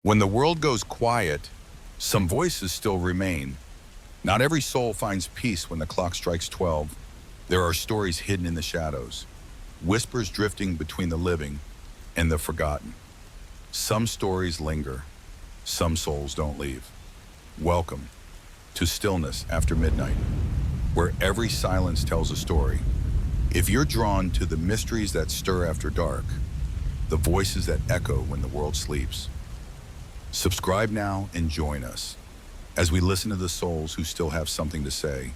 When the world goes quiet, some voices still remain. Not every soul finds peace when the clock strikes 12. There are stories hidden in the shadows, whispers drifting between the living and the forgotten. Some stories linger, some souls don't leave. Welcome to Stillness After Midnight, where every silence tells a story. If you're drawn to the mysteries that stir after dark, the voices that echo when the world sleeps, subscribe now and join us as we listen to the souls who still have something to say.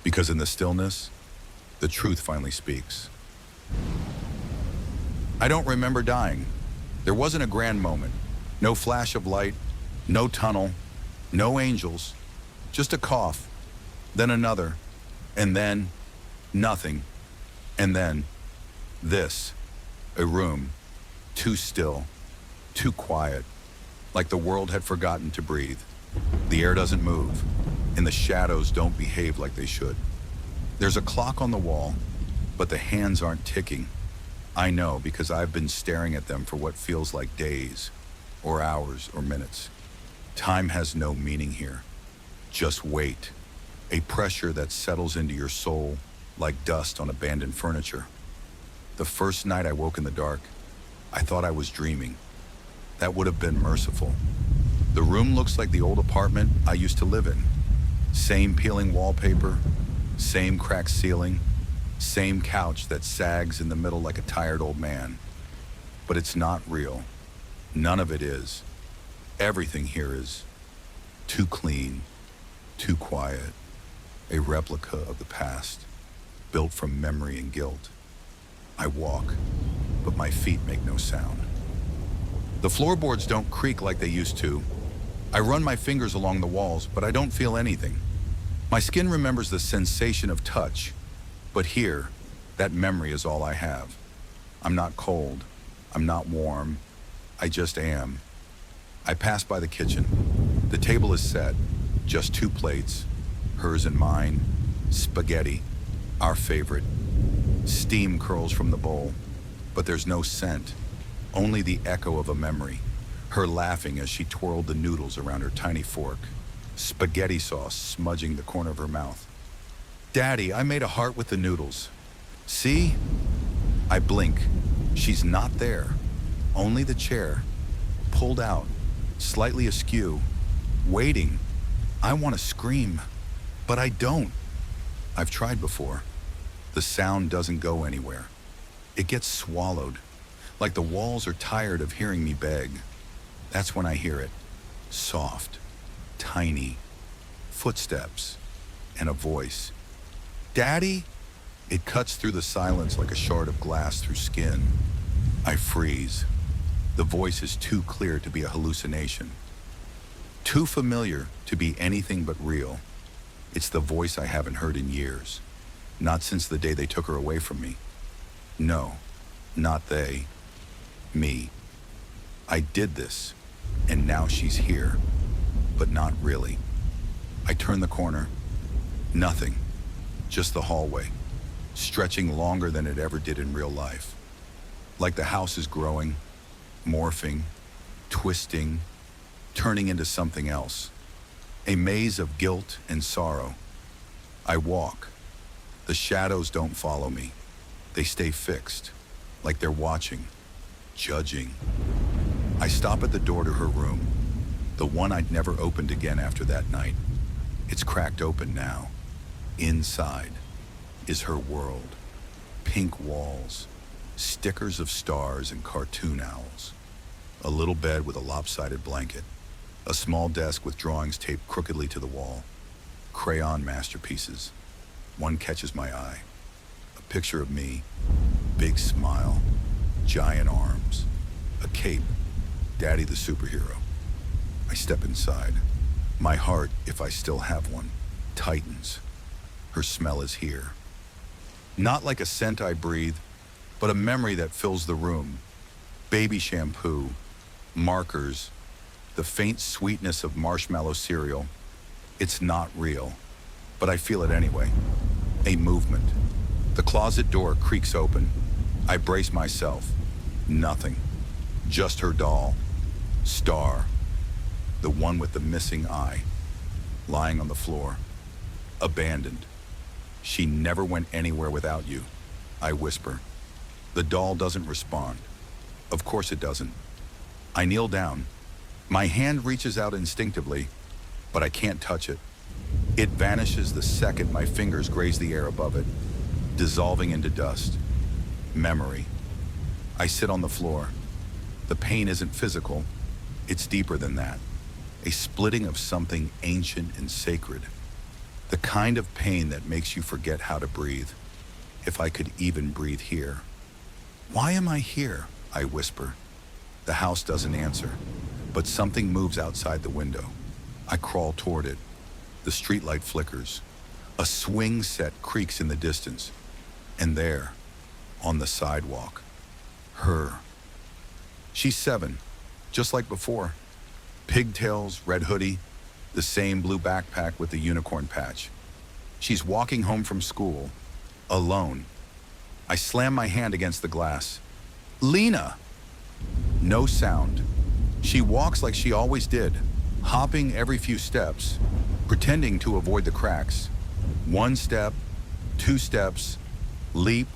Because in the stillness, the truth finally speaks. I don't remember dying. There wasn't a grand moment. No flash of light, no tunnel, no angels. Just a cough, then another, and then nothing. And then this, a room, too still, too quiet, like the world had forgotten to breathe. The air doesn't move, and the shadows don't behave like they should. There's a clock on the wall, but the hands aren't ticking. I know because I've been staring at them for what feels like days, or hours, or minutes. Time has no meaning here. Just weight, a pressure that settles into your soul like dust on abandoned furniture. The first night I woke in the dark, I thought I was dreaming. That would have been merciful. The room looks like the old apartment I used to live in. Same peeling wallpaper, same cracked ceiling, same couch that sags in the middle like a tired old man. But it's not real. None of it is. Everything here is too clean, too quiet, a replica of the past, built from memory and guilt. I walk, but my feet make no sound. The floorboards don't creak like they used to. I run my fingers along the walls, but I don't feel anything. My skin remembers the sensation of touch, but here, that memory is all I have. I'm not cold, I'm not warm, I just am. I pass by the kitchen. The table is set, just 2 plates, hers and mine, spaghetti, our favorite. Steam curls from the bowl, but there's no scent. Only the echo of a memory, her laughing as she twirled the noodles around her tiny fork, spaghetti sauce smudging the corner of her mouth. Daddy, I made a heart with the noodles. See? I blink. She's not there. Only the chair, pulled out, slightly askew, waiting. I want to scream, but I don't. I've tried before. The sound doesn't go anywhere. It gets swallowed. Like the walls are tired of hearing me beg. That's when I hear it. Soft, tiny, footsteps, and a voice. Daddy? It cuts through the silence like a shard of glass through skin. I freeze. The voice is too clear to be a hallucination. Too familiar to be anything but real. It's the voice I haven't heard in years. Not since the day they took her away from me. No, not they. Me. I did this, and now she's here, but not really. I turn the corner. Nothing. Just the hallway, stretching longer than it ever did in real life. Like the house is growing, morphing, twisting, turning into something else. A maze of guilt and sorrow. I walk. The shadows don't follow me. They stay fixed, like they're watching, judging. I stop at the door to her room, the one I'd never opened again after that night. It's cracked open now. Inside is her world. Pink walls, stickers of stars and cartoon owls. A little bed with a lopsided blanket. A small desk with drawings taped crookedly to the wall. Crayon masterpieces. One catches my eye. A picture of me, big smile, giant arms, a cape, Daddy the superhero. I step inside. My heart, if I still have one, tightens. Her smell is here. Not like a scent I breathe, but a memory that fills the room. Baby shampoo, markers, the faint sweetness of marshmallow cereal. It's not real, but I feel it anyway. A movement. The closet door creaks open. I brace myself. Nothing. Just her doll. Star, the one with the missing eye, lying on the floor, abandoned. She never went anywhere without you, I whisper. The doll doesn't respond. Of course it doesn't. I kneel down. My hand reaches out instinctively, but I can't touch it. It vanishes the second my fingers graze the air above it, dissolving into dust. Memory. I sit on the floor. The pain isn't physical. It's deeper than that. A splitting of something ancient and sacred. The kind of pain that makes you forget how to breathe. If I could even breathe here. Why am I here? I whisper. The house doesn't answer, but something moves outside the window. I crawl toward it. The streetlight flickers. A swing set creaks in the distance. And there, on the sidewalk, her. She's 7, just like before. Pigtails, red hoodie, the same blue backpack with the unicorn patch. She's walking home from school, alone. I slam my hand against the glass. Lena! No sound. She walks like she always did, hopping every few steps, pretending to avoid the cracks. 1 step, 2 steps, leap,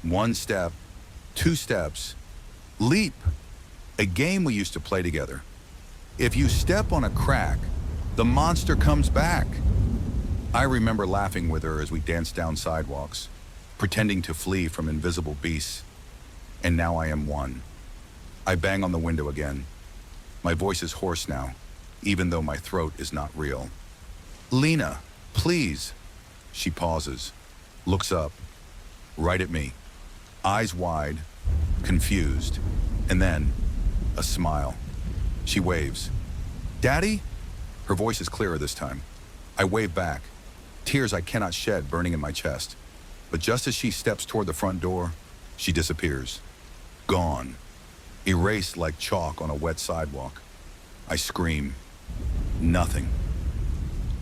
1 step, 2 steps, leap. A game we used to play together. If you step on a crack, the monster comes back. I remember laughing with her as we danced down sidewalks, pretending to flee from invisible beasts. And now I am one. I bang on the window again. My voice is hoarse now, even though my throat is not real. Lena, please. She pauses, looks up, right at me, eyes wide, confused, and then a smile. She waves. Daddy? Her voice is clearer this time. I wave back, tears I cannot shed burning in my chest. But just as she steps toward the front door, she disappears. Gone. Erased like chalk on a wet sidewalk. I scream. Nothing.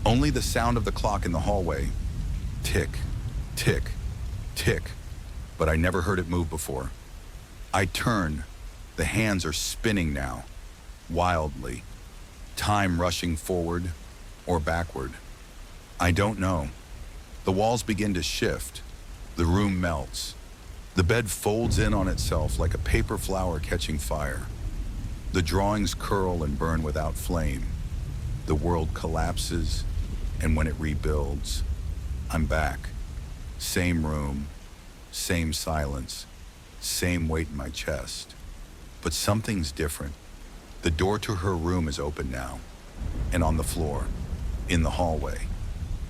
Only the sound of the clock in the hallway. Tick, tick, tick. But I never heard it move before. I turn. The hands are spinning now, wildly. Time rushing forward or backward. I don't know. The walls begin to shift. The room melts. The bed folds in on itself like a paper flower catching fire. The drawings curl and burn without flame. The world collapses, and when it rebuilds, I'm back. Same room, same silence, same weight in my chest. But something's different. The door to her room is open now, and on the floor, in the hallway,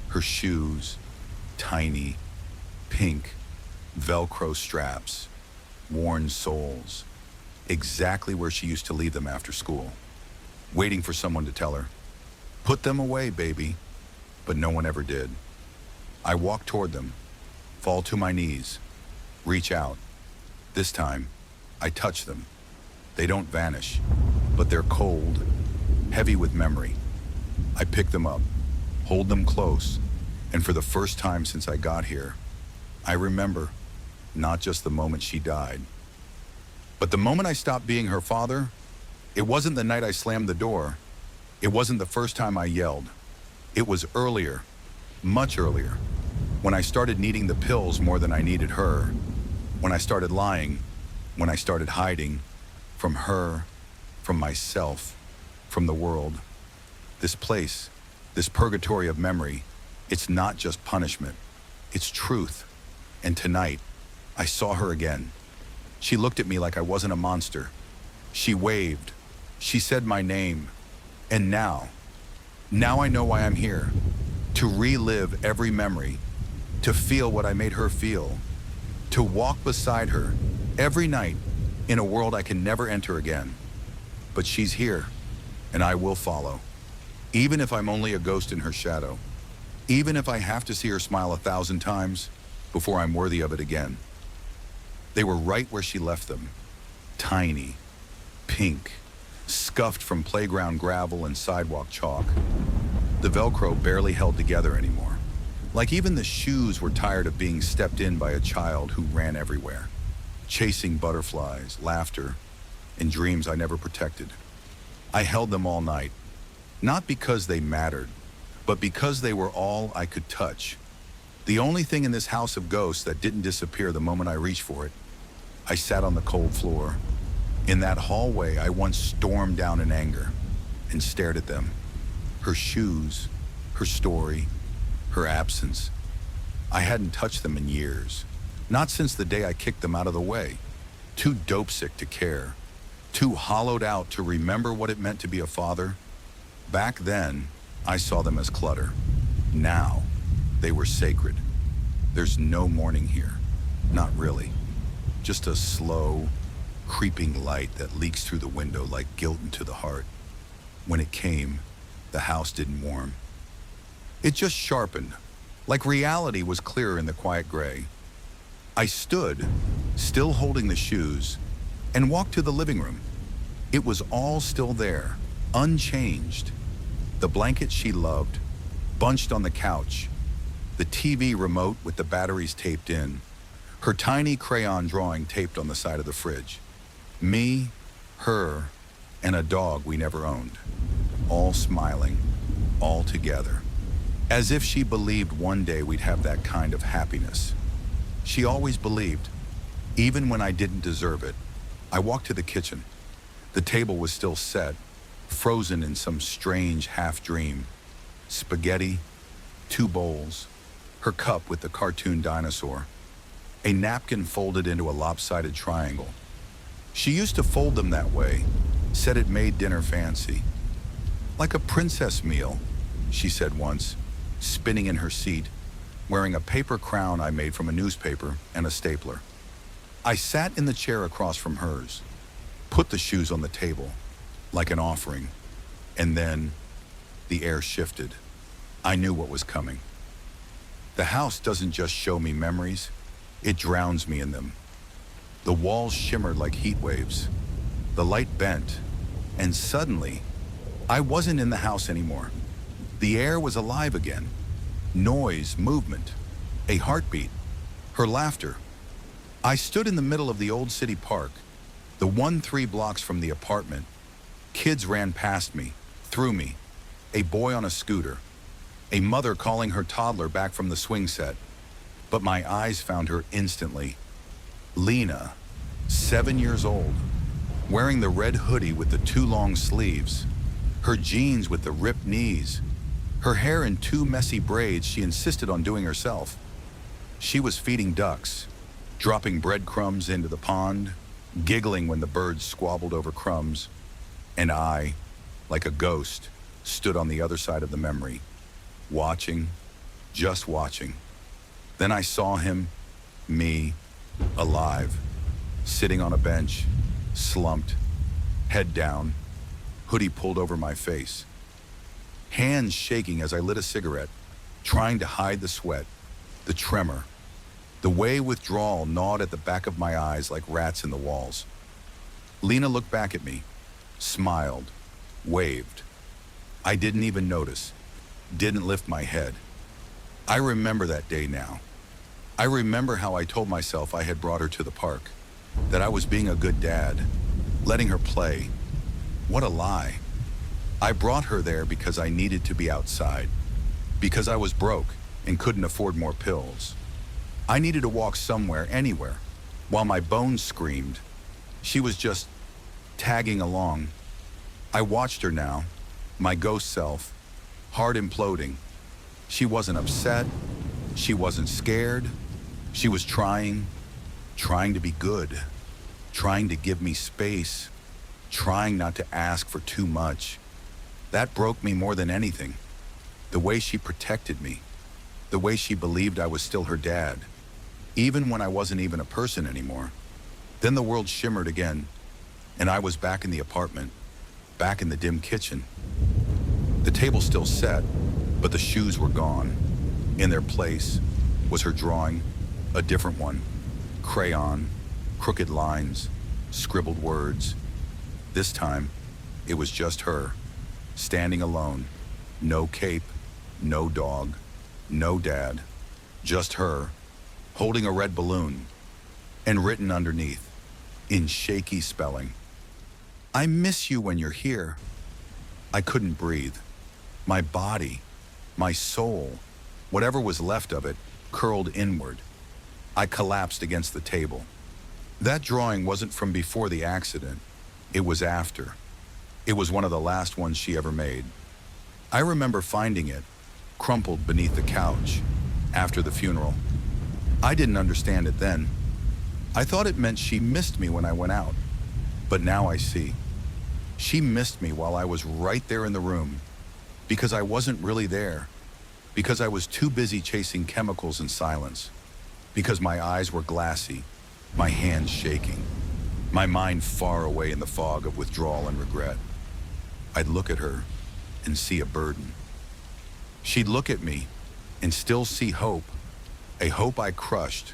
her shoes, tiny, pink, Velcro straps, worn soles, exactly where she used to leave them after school, waiting for someone to tell her, "Put them away, baby," but no one ever did. I walk toward them, fall to my knees, reach out. This time, I touch them. They don't vanish, but they're cold, heavy with memory. I pick them up, hold them close, and for the first time since I got here, I remember not just the moment she died, but the moment I stopped being her father. It wasn't the night I slammed the door. It wasn't the first time I yelled. It was earlier, much earlier, when I started needing the pills more than I needed her, when I started lying, when I started hiding from her, from myself, from the world. This place, this purgatory of memory, it's not just punishment, it's truth. And tonight, I saw her again. She looked at me like I wasn't a monster. She waved. She said my name. And now I know why I'm here. To relive every memory, to feel what I made her feel, to walk beside her every night in a world I can never enter again. But she's here, and I will follow. Even if I'm only a ghost in her shadow. Even if I have to see her smile 1,000 times before I'm worthy of it again. They were right where she left them. Tiny, pink, scuffed from playground gravel and sidewalk chalk. The Velcro barely held together anymore. Like even the shoes were tired of being stepped in by a child who ran everywhere, chasing butterflies, laughter, and dreams I never protected. I held them all night, not because they mattered, but because they were all I could touch. The only thing in this house of ghosts that didn't disappear the moment I reached for it. I sat on the cold floor. In that hallway, I once stormed down in anger and stared at them. Her shoes, her story, her absence. I hadn't touched them in years. Not since the day I kicked them out of the way. Too dope-sick to care. Too hollowed out to remember what it meant to be a father. Back then, I saw them as clutter. Now, they were sacred. There's no mourning here. Not really. Just a slow, creeping light that leaks through the window like guilt into the heart. When it came, the house didn't warm. It just sharpened, like reality was clearer in the quiet gray. I stood, still holding the shoes, and walked to the living room. It was all still there, unchanged. The blanket she loved, bunched on the couch, the TV remote with the batteries taped in, her tiny crayon drawing taped on the side of the fridge. Me, her, and a dog we never owned. All smiling, all together. As if she believed one day we'd have that kind of happiness. She always believed, even when I didn't deserve it. I walked to the kitchen. The table was still set, frozen in some strange half-dream. Spaghetti, 2 bowls, her cup with the cartoon dinosaur, a napkin folded into a lopsided triangle. She used to fold them that way, said it made dinner fancy. Like a princess meal, she said once, spinning in her seat, wearing a paper crown I made from a newspaper and a stapler. I sat in the chair across from hers, put the shoes on the table, like an offering, and then the air shifted. I knew what was coming. The house doesn't just show me memories, it drowns me in them. The walls shimmered like heat waves. The light bent, and suddenly, I wasn't in the house anymore. The air was alive again. Noise, movement, a heartbeat, her laughter. I stood in the middle of the old city park, the one 3 blocks from the apartment. Kids ran past me, through me, a boy on a scooter, a mother calling her toddler back from the swing set. But my eyes found her instantly. Lena, 7 years old, wearing the red hoodie with the 2 long sleeves, her jeans with the ripped knees, her hair in 2 messy braids she insisted on doing herself. She was feeding ducks, dropping breadcrumbs into the pond, giggling when the birds squabbled over crumbs, and I, like a ghost, stood on the other side of the memory, watching, just watching. Then I saw him, me, alive, sitting on a bench, slumped, head down, hoodie pulled over my face, hands shaking as I lit a cigarette, trying to hide the sweat, the tremor, the way withdrawal gnawed at the back of my eyes like rats in the walls. Lena looked back at me, smiled, waved. I didn't even notice, didn't lift my head. I remember that day now. I remember how I told myself I had brought her to the park, that I was being a good dad, letting her play. What a lie. I brought her there because I needed to be outside, because I was broke and couldn't afford more pills. I needed to walk somewhere, anywhere, while my bones screamed. She was just tagging along. I watched her now, my ghost self, heart imploding. She wasn't upset. She wasn't scared. She was trying to be good, trying to give me space, trying not to ask for too much. That broke me more than anything. The way she protected me, the way she believed I was still her dad, even when I wasn't even a person anymore. Then the world shimmered again, and I was back in the apartment, back in the dim kitchen. The table still set, but the shoes were gone. In their place was her drawing, a different one, crayon, crooked lines, scribbled words. This time, it was just her, standing alone, no cape, no dog, no dad, just her, holding a red balloon, and written underneath, in shaky spelling, "I miss you when you're here." I couldn't breathe. My body, my soul, whatever was left of it, curled inward. I collapsed against the table. That drawing wasn't from before the accident. It was after. It was one of the last ones she ever made. I remember finding it, crumpled beneath the couch, after the funeral. I didn't understand it then. I thought it meant she missed me when I went out. But now I see. She missed me while I was right there in the room, because I wasn't really there, because I was too busy chasing chemicals in silence, because my eyes were glassy, my hands shaking, my mind far away in the fog of withdrawal and regret. I'd look at her and see a burden. She'd look at me and still see hope, a hope I crushed.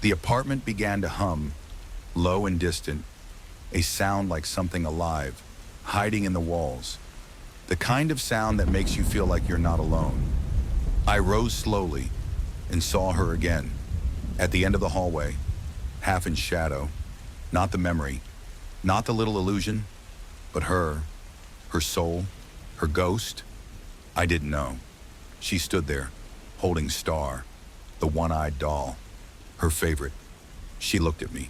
The apartment began to hum, low and distant, a sound like something alive, hiding in the walls, the kind of sound that makes you feel like you're not alone. I rose slowly and saw her again, at the end of the hallway, half in shadow, not the memory, not the little illusion, but her soul, her ghost. I didn't know. She stood there, holding Star, the one-eyed doll, her favorite. She looked at me,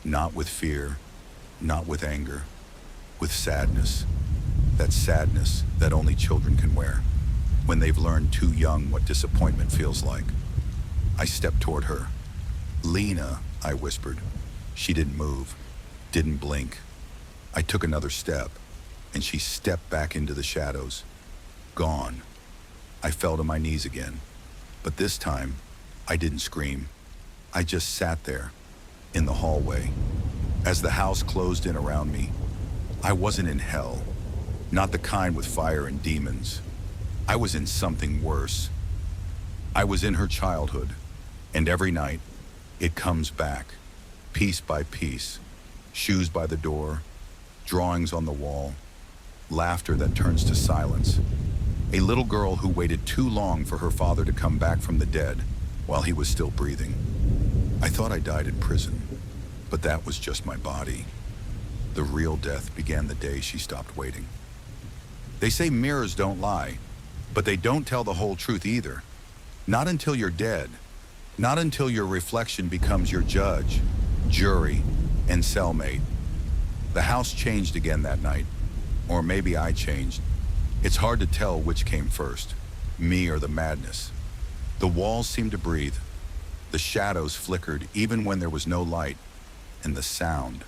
not with fear, not with anger, with sadness. That sadness that only children can wear when they've learned too young what disappointment feels like. I stepped toward her. "Lena," I whispered. She didn't move, didn't blink. I took another step, and she stepped back into the shadows. Gone. I fell to my knees again, but this time, I didn't scream. I just sat there, in the hallway. As the house closed in around me, I wasn't in hell, not the kind with fire and demons. I was in something worse. I was in her childhood, and every night, it comes back, piece by piece, shoes by the door, drawings on the wall, laughter that turns to silence. A little girl who waited too long for her father to come back from the dead while he was still breathing. I thought I died in prison, but that was just my body. The real death began the day she stopped waiting. They say mirrors don't lie, but they don't tell the whole truth either. Not until you're dead. Not until your reflection becomes your judge, jury, and cellmate. The house changed again that night. Or maybe I changed. It's hard to tell which came first, me or the madness. The walls seemed to breathe. The shadows flickered even when there was no light. And the sound.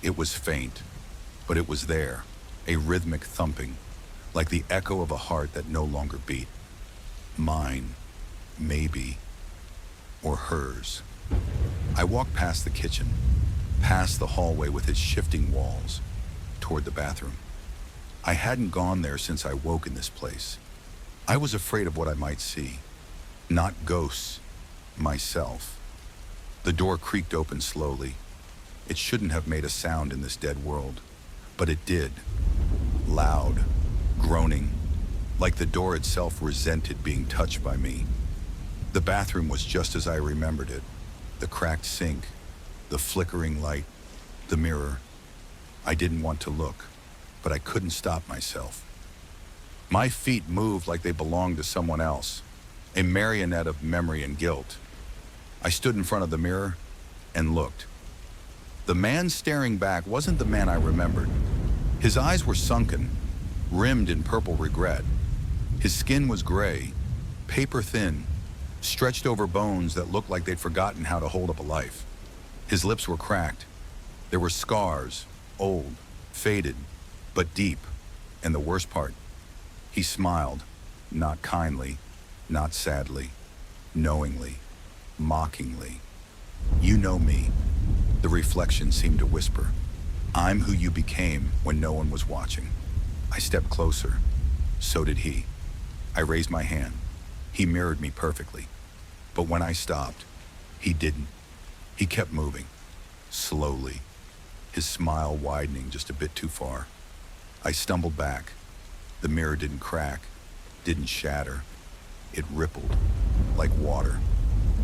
It was faint, but it was there, a rhythmic thumping, like the echo of a heart that no longer beat. Mine, maybe, or hers. I walked past the kitchen, past the hallway with its shifting walls, toward the bathroom. I hadn't gone there since I woke in this place. I was afraid of what I might see. Not ghosts, myself. The door creaked open slowly. It shouldn't have made a sound in this dead world, but it did. Loud, groaning, like the door itself resented being touched by me. The bathroom was just as I remembered it. The cracked sink, the flickering light, the mirror. I didn't want to look, but I couldn't stop myself. My feet moved like they belonged to someone else, a marionette of memory and guilt. I stood in front of the mirror and looked. The man staring back wasn't the man I remembered. His eyes were sunken, rimmed in purple regret. His skin was gray, paper thin, stretched over bones that looked like they'd forgotten how to hold up a life. His lips were cracked. There were scars, old, faded, but deep. And the worst part, he smiled, not kindly, not sadly, knowingly, mockingly. "You know me," the reflection seemed to whisper. "I'm who you became when no one was watching." I stepped closer. So did he. I raised my hand. He mirrored me perfectly. But when I stopped, he didn't. He kept moving, slowly, his smile widening just a bit too far. I stumbled back. The mirror didn't crack, didn't shatter. It rippled, like water.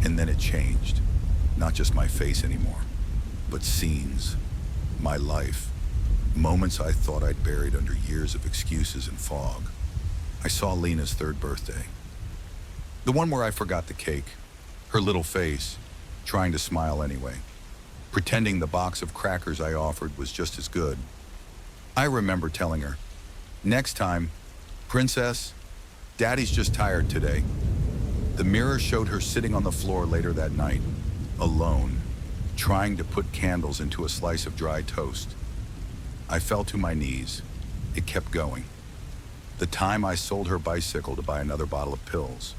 And then it changed. Not just my face anymore, but scenes, my life, Moments I thought I'd buried under years of excuses and fog. I saw Lena's third birthday. The one where I forgot the cake, her little face, trying to smile anyway, pretending the box of crackers I offered was just as good. I remember telling her, "Next time, Princess, Daddy's just tired today." The mirror showed her sitting on the floor later that night, alone, trying to put candles into a slice of dry toast. I fell to my knees. It kept going. The time I sold her bicycle to buy another bottle of pills.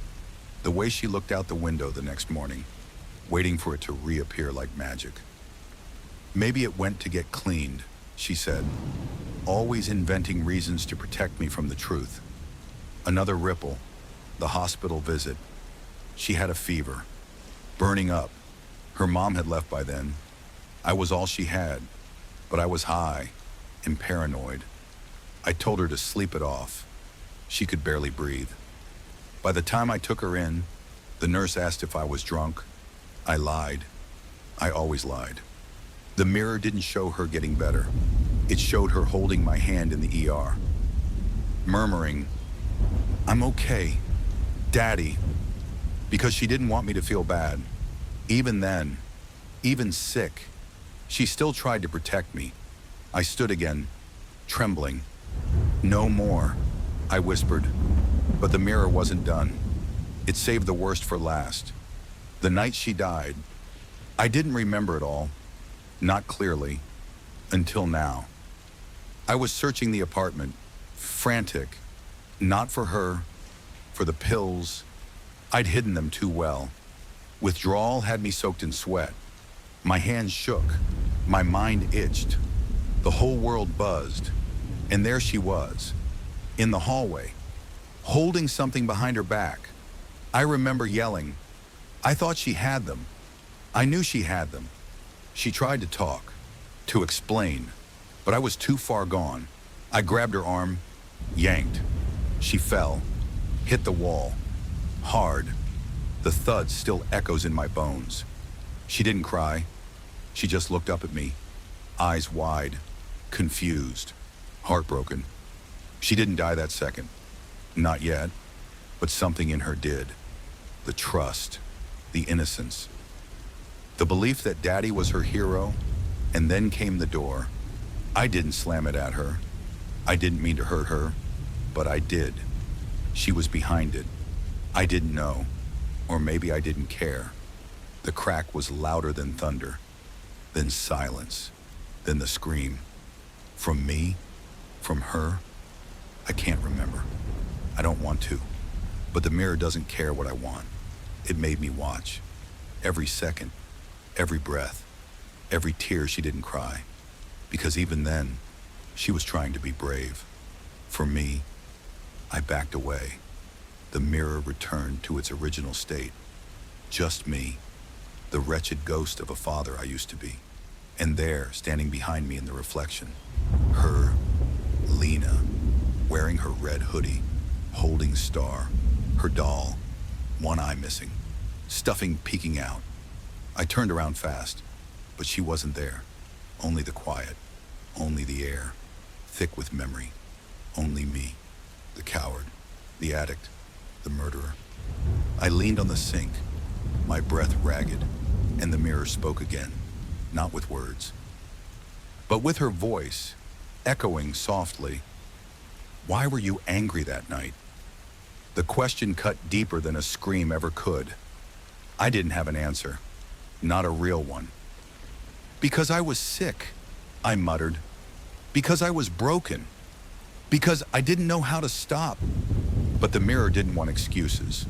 The way she looked out the window the next morning, waiting for it to reappear like magic. "Maybe it went to get cleaned," she said, always inventing reasons to protect me from the truth. Another ripple, the hospital visit. She had a fever, burning up. Her mom had left by then. I was all she had, but I was high and paranoid. I told her to sleep it off. She could barely breathe. By the time I took her in, the nurse asked if I was drunk. I lied. I always lied. The mirror didn't show her getting better. It showed her holding my hand in the ER, murmuring, "I'm okay, Daddy," because she didn't want me to feel bad. Even then, even sick, she still tried to protect me. I stood again, trembling. "No more," I whispered, but the mirror wasn't done. It saved the worst for last. The night she died, I didn't remember it all, not clearly, until now. I was searching the apartment, frantic, not for her, for the pills. I'd hidden them too well. Withdrawal had me soaked in sweat. My hands shook, my mind itched. The whole world buzzed, and there she was, in the hallway, holding something behind her back. I remember yelling. I thought she had them. I knew she had them. She tried to talk, to explain, but I was too far gone. I grabbed her arm, yanked. She fell, hit the wall, hard. The thud still echoes in my bones. She didn't cry. She just looked up at me, eyes wide, confused, heartbroken. She didn't die that second. Not yet, but something in her did. The trust, the innocence, the belief that Daddy was her hero, and then came the door. I didn't slam it at her. I didn't mean to hurt her, but I did. She was behind it. I didn't know, or maybe I didn't care. The crack was louder than thunder, then silence, then the scream. From me, from her, I can't remember. I don't want to, but the mirror doesn't care what I want. It made me watch. Every second, every breath, every tear she didn't cry. Because even then, she was trying to be brave. For me, I backed away. The mirror returned to its original state. Just me, the wretched ghost of a father I used to be. And there, standing behind me in the reflection, her, Lena, wearing her red hoodie, holding Star, her doll, one eye missing, stuffing peeking out. I turned around fast, but she wasn't there. Only the quiet, only the air, thick with memory. Only me, the coward, the addict, the murderer. I leaned on the sink, my breath ragged, and the mirror spoke again, not with words, but with her voice, echoing softly. Why were you angry that night? The question cut deeper than a scream ever could. I didn't have an answer, not a real one. Because I was sick, I muttered. Because I was broken. Because I didn't know how to stop. But the mirror didn't want excuses,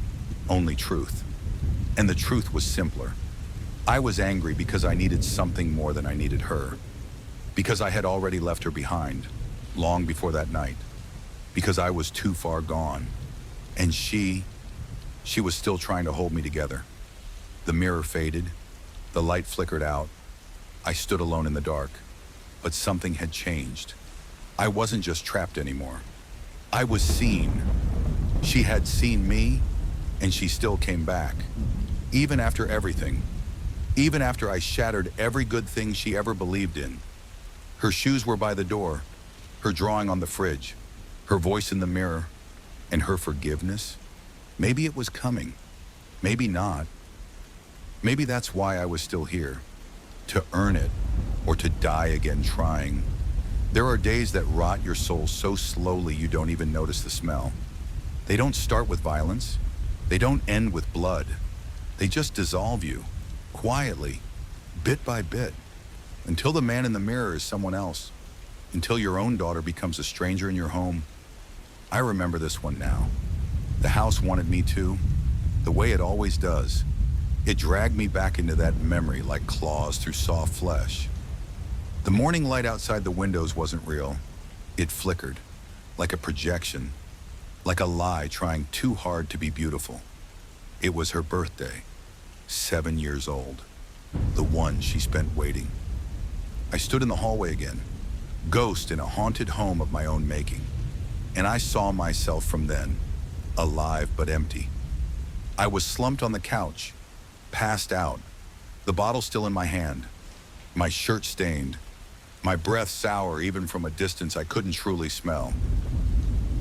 only truth. And the truth was simpler. I was angry because I needed something more than I needed her. Because I had already left her behind, long before that night. Because I was too far gone. And she was still trying to hold me together. The mirror faded, the light flickered out. I stood alone in the dark, but something had changed. I wasn't just trapped anymore. I was seen. She had seen me, and she still came back. Even after everything. Even after I shattered every good thing she ever believed in. Her shoes were by the door, her drawing on the fridge, her voice in the mirror, and her forgiveness. Maybe it was coming, maybe not. Maybe that's why I was still here, to earn it or to die again trying. There are days that rot your soul so slowly you don't even notice the smell. They don't start with violence. They don't end with blood. They just dissolve you, quietly, bit by bit, until the man in the mirror is someone else, until your own daughter becomes a stranger in your home. I remember this one now. The house wanted me to, the way it always does. It dragged me back into that memory like claws through soft flesh. The morning light outside the windows wasn't real. It flickered, like a projection, like a lie trying too hard to be beautiful. It was her birthday, 7 years old, the one she spent waiting. I stood in the hallway again, ghost in a haunted home of my own making, and I saw myself from then, alive but empty. I was slumped on the couch, passed out, the bottle still in my hand, my shirt stained, my breath sour even from a distance I couldn't truly smell.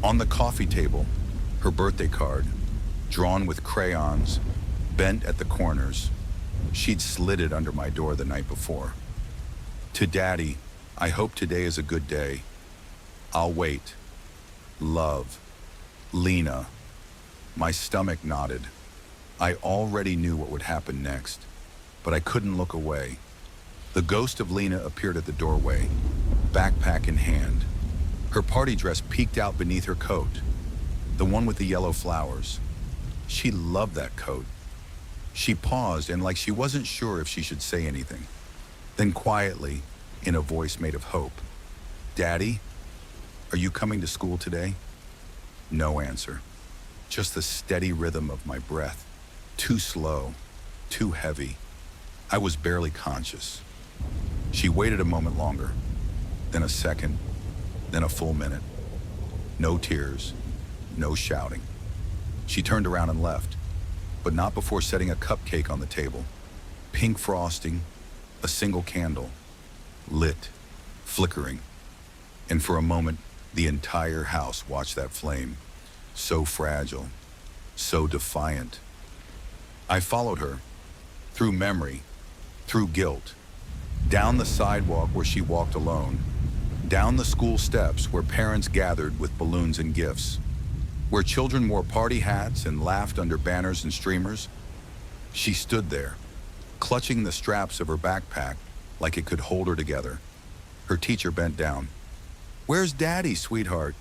On the coffee table, her birthday card, drawn with crayons, bent at the corners. She'd slid it under my door the night before. To Daddy, I hope today is a good day. I'll wait. Love. Lena. My stomach knotted. I already knew what would happen next, but I couldn't look away. The ghost of Lena appeared at the doorway, backpack in hand. Her party dress peeked out beneath her coat, the one with the yellow flowers. She loved that coat. She paused and like she wasn't sure if she should say anything. Then quietly, in a voice made of hope, "Daddy, are you coming to school today?" No answer. Just the steady rhythm of my breath. Too slow, too heavy. I was barely conscious. She waited a moment longer, then a second, then a full minute. No tears, no shouting. She turned around and left, but not before setting a cupcake on the table. Pink frosting, a single candle, lit, flickering. And for a moment, the entire house watched that flame, so fragile, so defiant. I followed her, through memory, through guilt, down the sidewalk where she walked alone, down the school steps where parents gathered with balloons and gifts, where children wore party hats and laughed under banners and streamers. She stood there, clutching the straps of her backpack like it could hold her together. Her teacher bent down. "Where's Daddy, sweetheart?"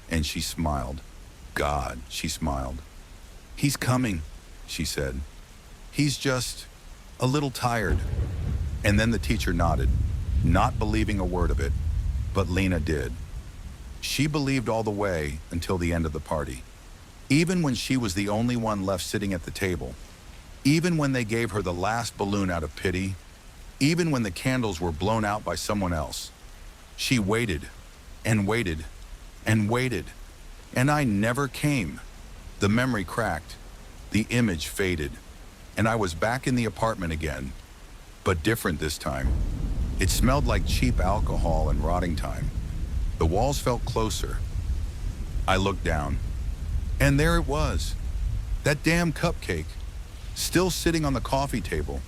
And she smiled. God, she smiled. "He's coming," she said. "He's just a little tired." And then the teacher nodded, not believing a word of it, but Lena did. She believed all the way until the end of the party. Even when she was the only one left sitting at the table, even when they gave her the last balloon out of pity, even when the candles were blown out by someone else, she waited and waited and waited, and I never came. The memory cracked, the image faded, and I was back in the apartment again, but different this time. It smelled like cheap alcohol and rotting time. The walls felt closer. I looked down, and there it was, that damn cupcake, still sitting on the coffee table,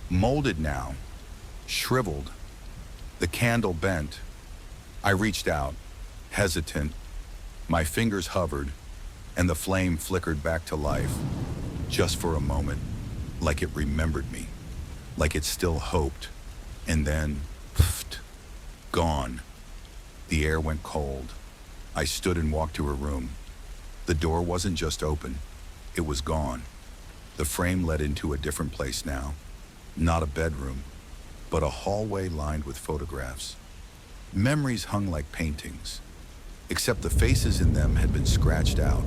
molded now, shriveled, the candle bent. I reached out, hesitant. My fingers hovered, and the flame flickered back to life, just for a moment, like it remembered me, like it still hoped, and then, pfft, gone. The air went cold. I stood and walked to her room. The door wasn't just open, it was gone. The frame led into a different place now. Not a bedroom, but a hallway lined with photographs. Memories hung like paintings, except the faces in them had been scratched out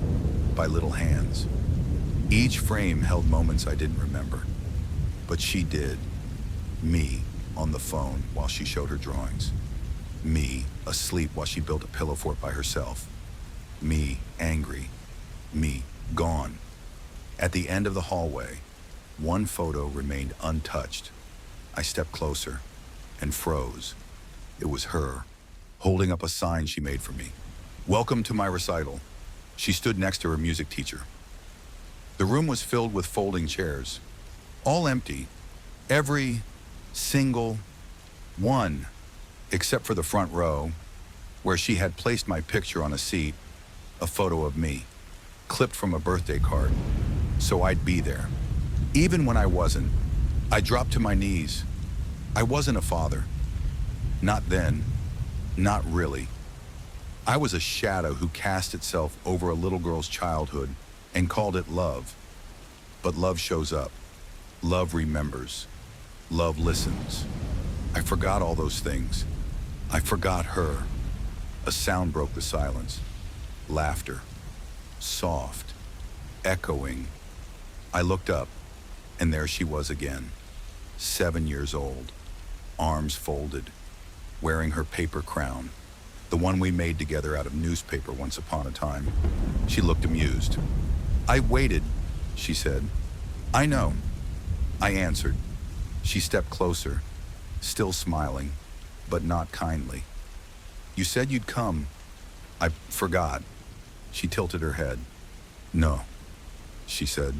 by little hands. Each frame held moments I didn't remember, but she did. Me, on the phone while she showed her drawings. Me, asleep while she built a pillow fort by herself. Me, angry. Me, gone. At the end of the hallway, one photo remained untouched. I stepped closer and froze. It was her, holding up a sign she made for me. Welcome to my recital. She stood next to her music teacher. The room was filled with folding chairs, all empty, every single one, except for the front row, where she had placed my picture on a seat, a photo of me, clipped from a birthday card, so I'd be there. Even when I wasn't, I dropped to my knees. I wasn't a father. Not then, not really. I was a shadow who cast itself over a little girl's childhood and called it love. But love shows up. Love remembers. Love listens. I forgot all those things. I forgot her. A sound broke the silence. Laughter. Soft. Echoing. I looked up, and there she was again. 7 years old. Arms folded. Wearing her paper crown. The one we made together out of newspaper once upon a time. She looked amused. I waited, she said. I know. I answered. She stepped closer, still smiling, but not kindly. You said you'd come. I forgot. She tilted her head. No, she said.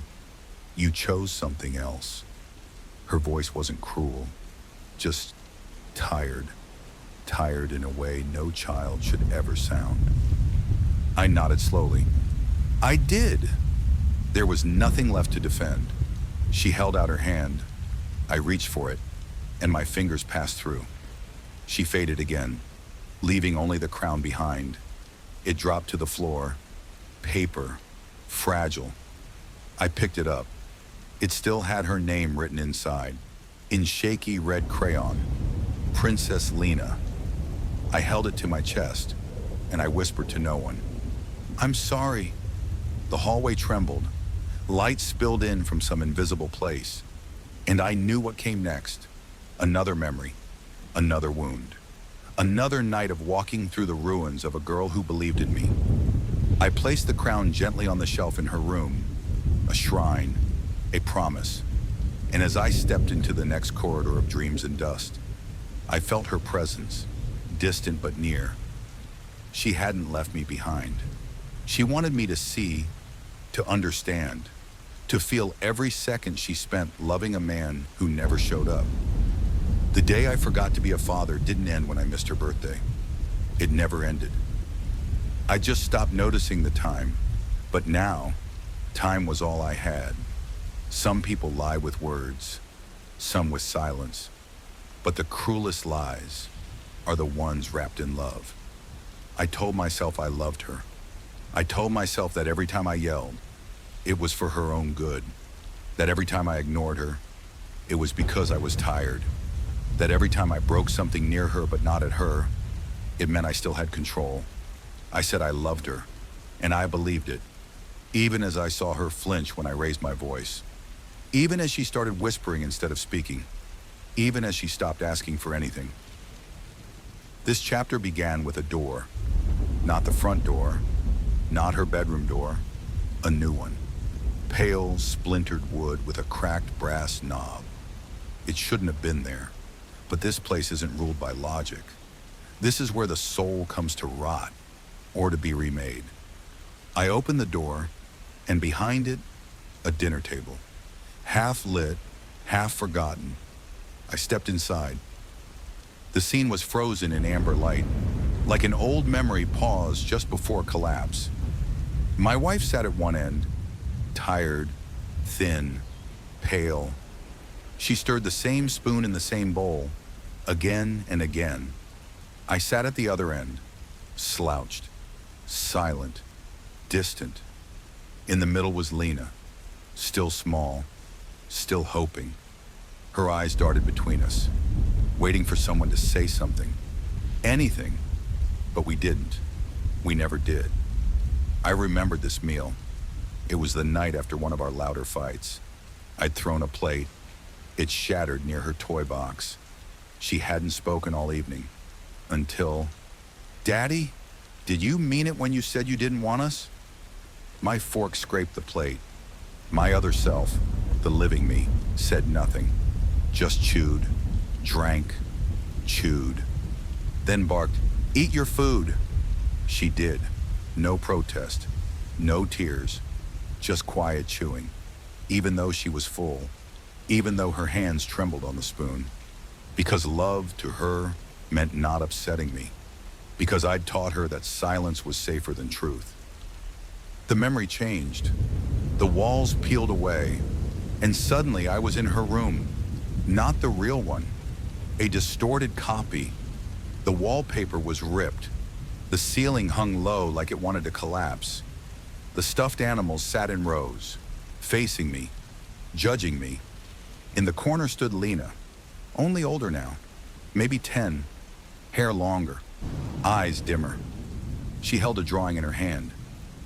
You chose something else. Her voice wasn't cruel, just tired. Tired in a way no child should ever sound. I nodded slowly. I did. There was nothing left to defend. She held out her hand. I reached for it, and my fingers passed through. She faded again, leaving only the crown behind. It dropped to the floor. Paper. Fragile. I picked it up. It still had her name written inside, in shaky red crayon. Princess Lena. I held it to my chest, and I whispered to no one. I'm sorry. The hallway trembled. Light spilled in from some invisible place, and I knew what came next. Another memory, another wound, another night of walking through the ruins of a girl who believed in me. I placed the crown gently on the shelf in her room, a shrine, a promise, and as I stepped into the next corridor of dreams and dust, I felt her presence, distant but near. She hadn't left me behind. She wanted me to see, to understand, to feel every second she spent loving a man who never showed up. The day I forgot to be a father didn't end when I missed her birthday. It never ended. I just stopped noticing the time, but now, time was all I had. Some people lie with words, some with silence, but the cruelest lies are the ones wrapped in love. I told myself I loved her. I told myself that every time I yelled, it was for her own good. That every time I ignored her, it was because I was tired. That every time I broke something near her but not at her, it meant I still had control. I said I loved her, and I believed it, even as I saw her flinch when I raised my voice. Even as she started whispering instead of speaking. Even as she stopped asking for anything. This chapter began with a door. Not the front door, not her bedroom door, a new one. Pale, splintered wood with a cracked brass knob. It shouldn't have been there, but this place isn't ruled by logic. This is where the soul comes to rot, or to be remade. I opened the door, and behind it, a dinner table. Half lit, half forgotten. I stepped inside. The scene was frozen in amber light, like an old memory paused just before collapse. My wife sat at one end, tired, thin, pale. She stirred the same spoon in the same bowl, again and again. I sat at the other end, slouched, silent, distant. In the middle was Lena, still small, still hoping. Her eyes darted between us, waiting for someone to say something, anything, but we didn't. We never did. I remembered this meal. It was the night after one of our louder fights. I'd thrown a plate. It shattered near her toy box. She hadn't spoken all evening, until, Daddy, did you mean it when you said you didn't want us? My fork scraped the plate. My other self, the living me, said nothing, just chewed, drank, chewed. then barked, "Eat your food." She did. No protest, no tears, just quiet chewing, even though she was full, even though her hands trembled on the spoon. Because love to her meant not upsetting me, because I'd taught her that silence was safer than truth. The memory changed. The walls peeled away, and suddenly I was in her room, not the real one, a distorted copy. The wallpaper was ripped. The ceiling hung low like it wanted to collapse. The stuffed animals sat in rows, facing me, judging me. In the corner stood Lena, only older now, maybe 10, hair longer, eyes dimmer. She held a drawing in her hand.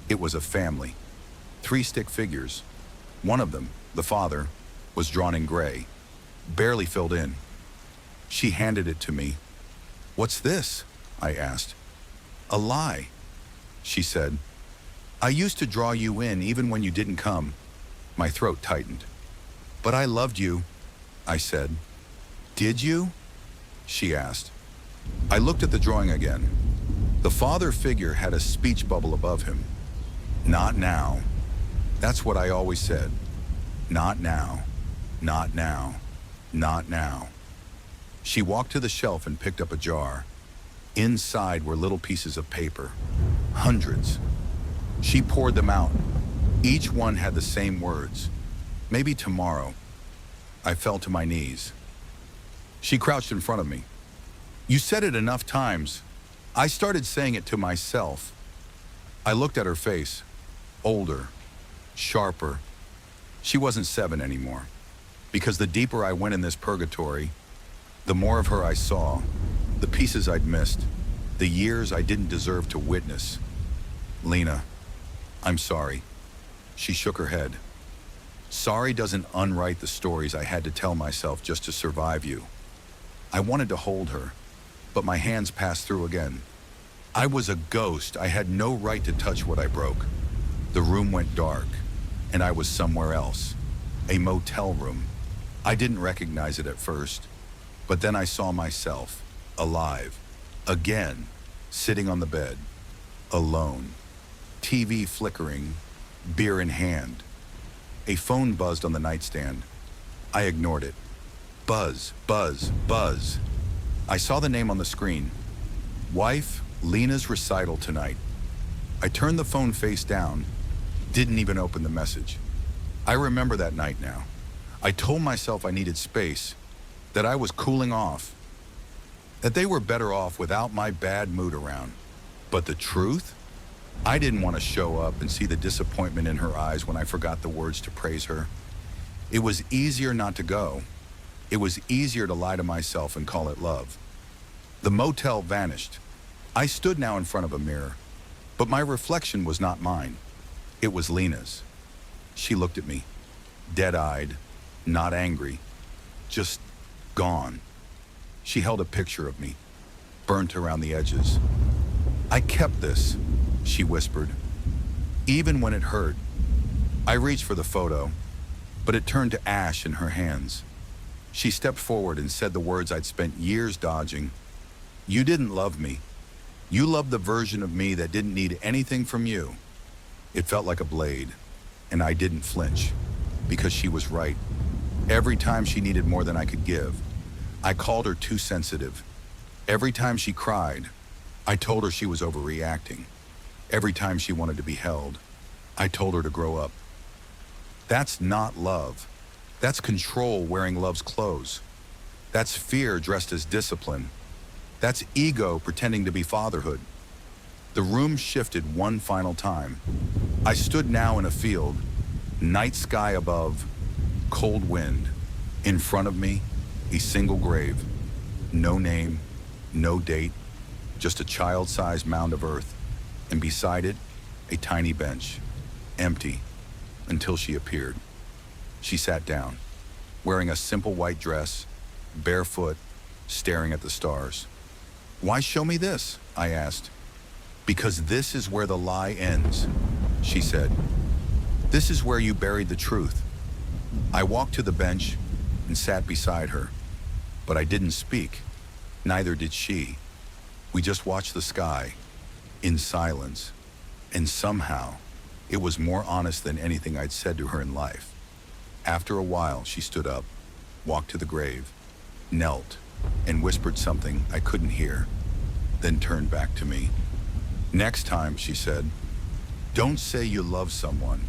It was a family, 3 stick figures. One of them, the father, was drawn in gray, barely filled in. She handed it to me. "What's this?" I asked. "A lie," she said. "I used to draw you in even when you didn't come." My throat tightened. "But I loved you," I said. "Did you?" she asked. I looked at the drawing again. The father figure had a speech bubble above him. "Not now." That's what I always said. Not now, not now, not now. She walked to the shelf and picked up a jar. Inside were little pieces of paper, hundreds. She poured them out. Each one had the same words. "Maybe tomorrow." I fell to my knees. She crouched in front of me. "You said it enough times." I started saying it to myself. I looked at her face, older, sharper. She wasn't 7 anymore, because the deeper I went in this purgatory, the more of her I saw, the pieces I'd missed, the years I didn't deserve to witness. "Lena, I'm sorry." She shook her head. "Sorry doesn't unwrite the stories I had to tell myself just to survive you." I wanted to hold her, but my hands passed through again. I was a ghost. I had no right to touch what I broke. The room went dark, and I was somewhere else. A motel room. I didn't recognize it at first, but then I saw myself, alive, again, sitting on the bed, alone, TV flickering, beer in hand. A phone buzzed on the nightstand. I ignored it. Buzz, buzz, buzz. I saw the name on the screen. "Wife, Lena's recital tonight." I turned the phone face down, didn't even open the message. I remember that night now. I told myself I needed space, that I was cooling off, that they were better off without my bad mood around. But the truth? I didn't want to show up and see the disappointment in her eyes when I forgot the words to praise her. It was easier not to go. It was easier to lie to myself and call it love. The motel vanished. I stood now in front of a mirror, but my reflection was not mine. It was Lena's. She looked at me, dead-eyed, not angry, just gone. She held a picture of me, burnt around the edges. "I kept this," she whispered, "even when it hurt." I reached for the photo, but it turned to ash in her hands. She stepped forward and said the words I'd spent years dodging. "You didn't love me. You loved the version of me that didn't need anything from you." It felt like a blade, and I didn't flinch, because she was right. Every time she needed more than I could give, I called her too sensitive. Every time she cried, I told her she was overreacting. Every time she wanted to be held, I told her to grow up. That's not love. That's control wearing love's clothes. That's fear dressed as discipline. That's ego pretending to be fatherhood. The room shifted one final time. I stood now in a field, night sky above, cold wind. In front of me, a single grave. No name, no date, just a child-sized mound of earth. And beside it, a tiny bench, empty, until she appeared. She sat down, wearing a simple white dress, barefoot, staring at the stars. "Why show me this?" I asked. "Because this is where the lie ends," she said. "This is where you buried the truth." I walked to the bench and sat beside her, but I didn't speak. Neither did she. We just watched the sky, in silence, and somehow, it was more honest than anything I'd said to her in life. After a while, she stood up, walked to the grave, knelt, and whispered something I couldn't hear, then turned back to me. Next time, she said, don't say you love someone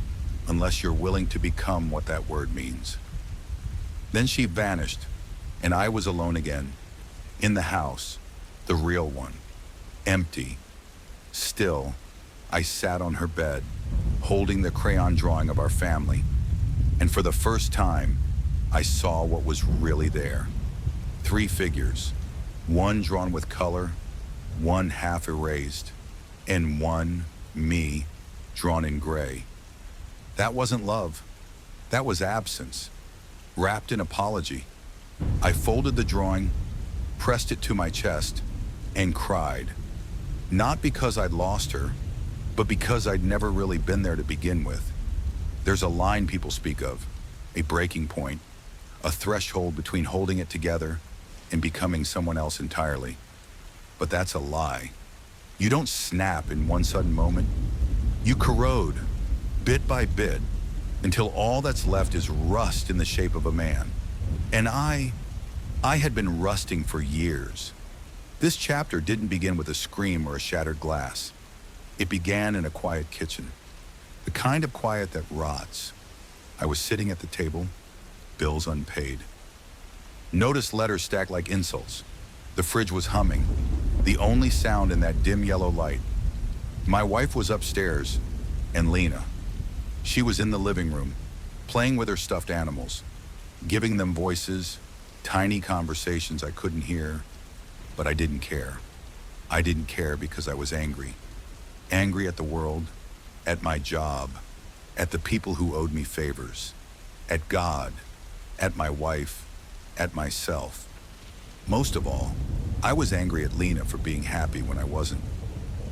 unless you're willing to become what that word means. Then she vanished, and I was alone again, in the house, the real one, empty. Still, I sat on her bed, holding the crayon drawing of our family, and for the first time, I saw what was really there. 3 figures, one drawn with color, one half erased, and one, me, drawn in gray. That wasn't love. That was absence, wrapped in apology. I folded the drawing, pressed it to my chest, and cried. Not because I'd lost her, but because I'd never really been there to begin with. There's a line people speak of, a breaking point, a threshold between holding it together and becoming someone else entirely. But that's a lie. You don't snap in one sudden moment. You corrode, bit by bit, until all that's left is rust in the shape of a man. And I had been rusting for years. This chapter didn't begin with a scream or a shattered glass. It began in a quiet kitchen, the kind of quiet that rots. I was sitting at the table, bills unpaid. Noticed letters stacked like insults. The fridge was humming, the only sound in that dim yellow light. My wife was upstairs, and Lena. She was in the living room, playing with her stuffed animals, giving them voices, tiny conversations I couldn't hear, but I didn't care. I didn't care because I was angry. Angry at the world, at my job, at the people who owed me favors, at God, at my wife, at myself. Most of all, I was angry at Lena for being happy when I wasn't.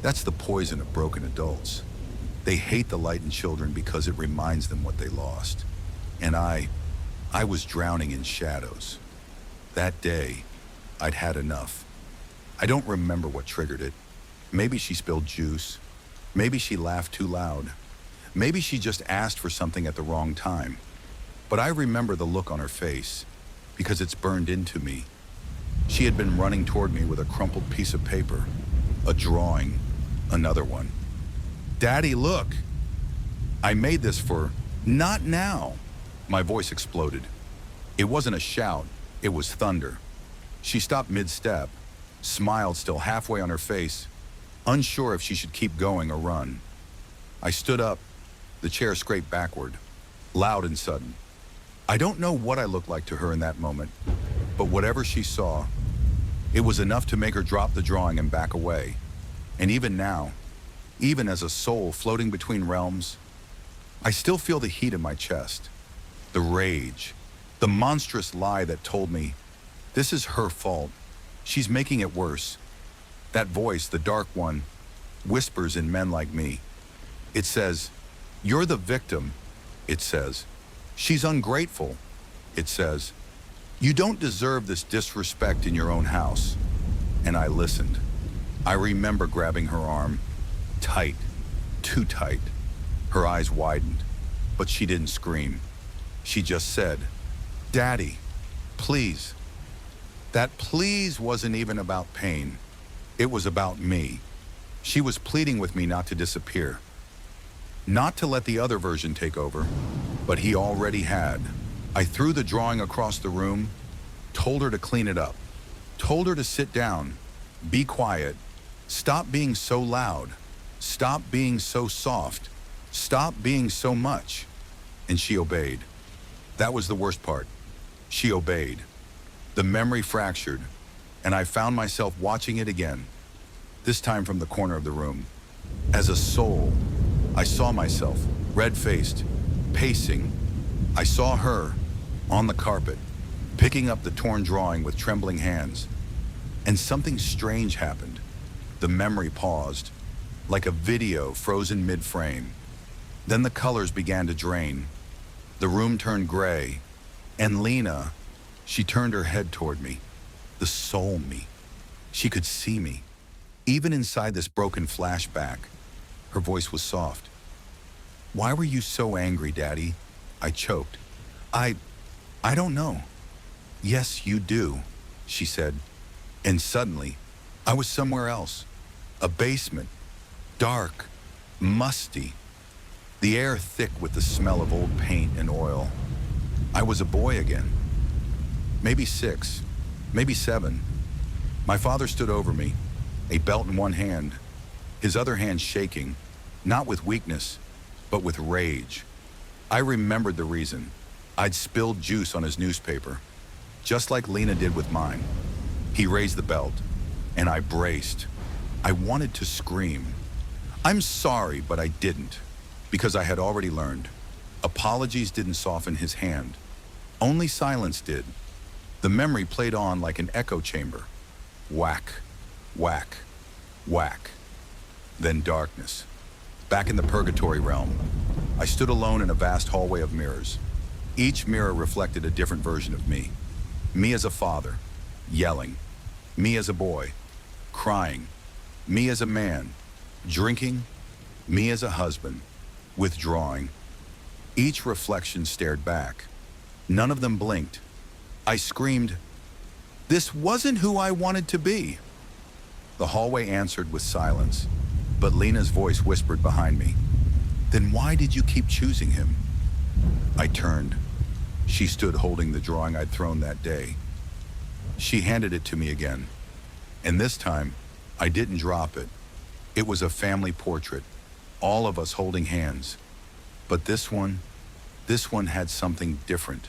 That's the poison of broken adults. They hate the light in children because it reminds them what they lost. And I was drowning in shadows. That day, I'd had enough. I don't remember what triggered it. Maybe she spilled juice. Maybe she laughed too loud. Maybe she just asked for something at the wrong time. But I remember the look on her face, because it's burned into me. She had been running toward me with a crumpled piece of paper, a drawing, another one. Daddy, look! I made this for, not now. My voice exploded. It wasn't a shout, it was thunder. She stopped mid-step, smiled still halfway on her face, unsure if she should keep going or run. I stood up, the chair scraped backward, loud and sudden. I don't know what I looked like to her in that moment, but whatever she saw, it was enough to make her drop the drawing and back away. And even now, even as a soul floating between realms, I still feel the heat in my chest, the rage, the monstrous lie that told me, this is her fault. She's making it worse. That voice, the dark one, whispers in men like me. It says, you're the victim. It says, she's ungrateful. It says, you don't deserve this disrespect in your own house. And I listened. I remember grabbing her arm, tight, too tight. Her eyes widened, but she didn't scream. She just said, Daddy, please. That please wasn't even about pain. It was about me. She was pleading with me not to disappear. Not to let the other version take over, but he already had. I threw the drawing across the room, told her to clean it up, told her to sit down, be quiet, stop being so loud, stop being so soft, stop being so much. And she obeyed. That was the worst part. She obeyed. The memory fractured, and I found myself watching it again, this time from the corner of the room. As a soul, I saw myself, red-faced, pacing. I saw her, on the carpet, picking up the torn drawing with trembling hands. And something strange happened. The memory paused, like a video frozen mid-frame. Then the colors began to drain. The room turned gray, and Lena, she turned her head toward me, the soul me. She could see me. Even inside this broken flashback, her voice was soft. Why were you so angry, Daddy? I choked. I don't know. Yes, you do, she said. And suddenly, I was somewhere else. A basement. Dark. Musty. The air thick with the smell of old paint and oil. I was a boy again. Maybe 6, maybe 7. My father stood over me, a belt in one hand, his other hand shaking, not with weakness, but with rage. I remembered the reason. I'd spilled juice on his newspaper, just like Lena did with mine. He raised the belt, and I braced. I wanted to scream. I'm sorry, but I didn't, because I had already learned. Apologies didn't soften his hand. Only silence did. The memory played on like an echo chamber. Whack, whack, whack. Then darkness. Back in the purgatory realm, I stood alone in a vast hallway of mirrors. Each mirror reflected a different version of me. Me as a father, yelling. Me as a boy, crying. Me as a man, drinking. Me as a husband, withdrawing. Each reflection stared back. None of them blinked. I screamed, "This wasn't who I wanted to be." The hallway answered with silence, but Lena's voice whispered behind me, "Then why did you keep choosing him?" I turned. She stood holding the drawing I'd thrown that day. She handed it to me again, and this time, I didn't drop it. It was a family portrait, all of us holding hands. But this one had something different.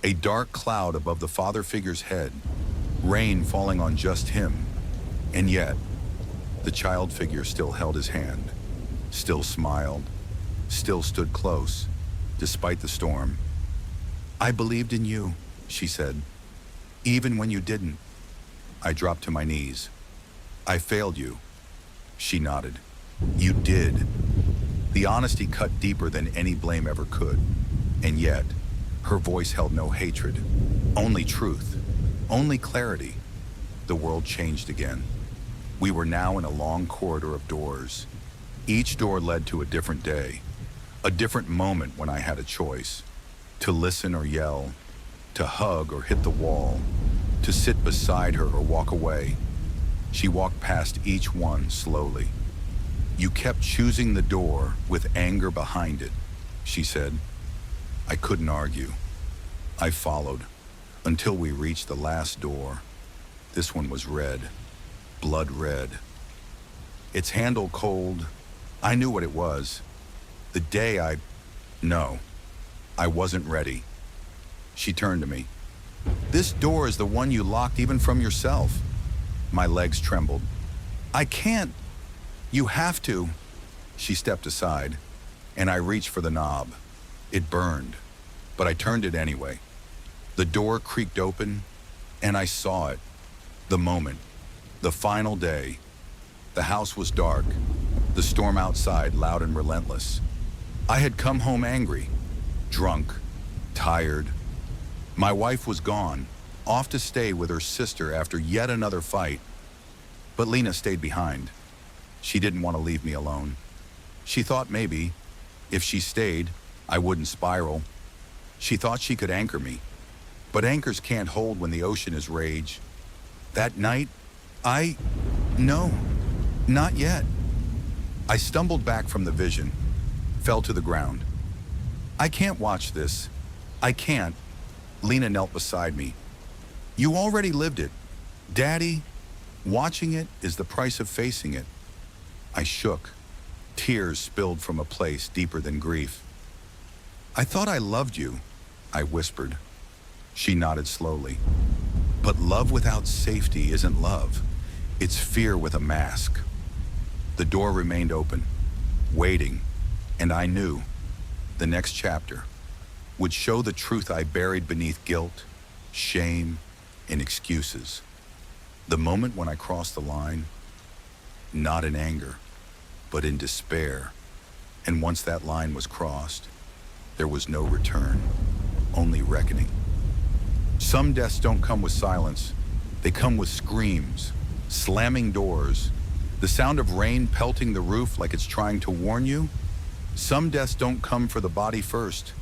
A dark cloud above the father figure's head, rain falling on just him. And yet, the child figure still held his hand, still smiled, still stood close, despite the storm. "I believed in you," she said, "even when you didn't." I dropped to my knees. "I failed you." She nodded. "You did." The honesty cut deeper than any blame ever could. And yet, her voice held no hatred, only truth, only clarity. The world changed again. We were now in a long corridor of doors. Each door led to a different day, a different moment when I had a choice. To listen or yell, to hug or hit the wall, to sit beside her or walk away. She walked past each one slowly. "You kept choosing the door with anger behind it," she said. I couldn't argue. I followed until we reached the last door. This one was red, blood red. Its handle cold. I knew what it was. The day No, I wasn't ready. She turned to me. "This door is the one you locked even from yourself." My legs trembled. "I can't." "You have to." She stepped aside, and I reached for the knob. It burned, but I turned it anyway. The door creaked open, and I saw it. The moment, the final day. The house was dark, the storm outside loud and relentless. I had come home angry, drunk, tired. My wife was gone, off to stay with her sister after yet another fight. But Lena stayed behind. She didn't want to leave me alone. She thought maybe, if she stayed, I wouldn't spiral. She thought she could anchor me. But anchors can't hold when the ocean is rage. That night, No, not yet. I stumbled back from the vision, fell to the ground. "I can't watch this. I can't." Lena knelt beside me. "You already lived it. Daddy, watching it is the price of facing it." I shook. Tears spilled from a place deeper than grief. "I thought I loved you," I whispered. She nodded slowly. "But love without safety isn't love. It's fear with a mask." The door remained open, waiting, and I knew the next chapter would show the truth I buried beneath guilt, shame, and excuses. The moment when I crossed the line, not in anger, but in despair. And once that line was crossed, there was no return, only reckoning. Some deaths don't come with silence. They come with screams, slamming doors, The sound of rain pelting the roof like it's trying to warn you. Some deaths don't come for the body first.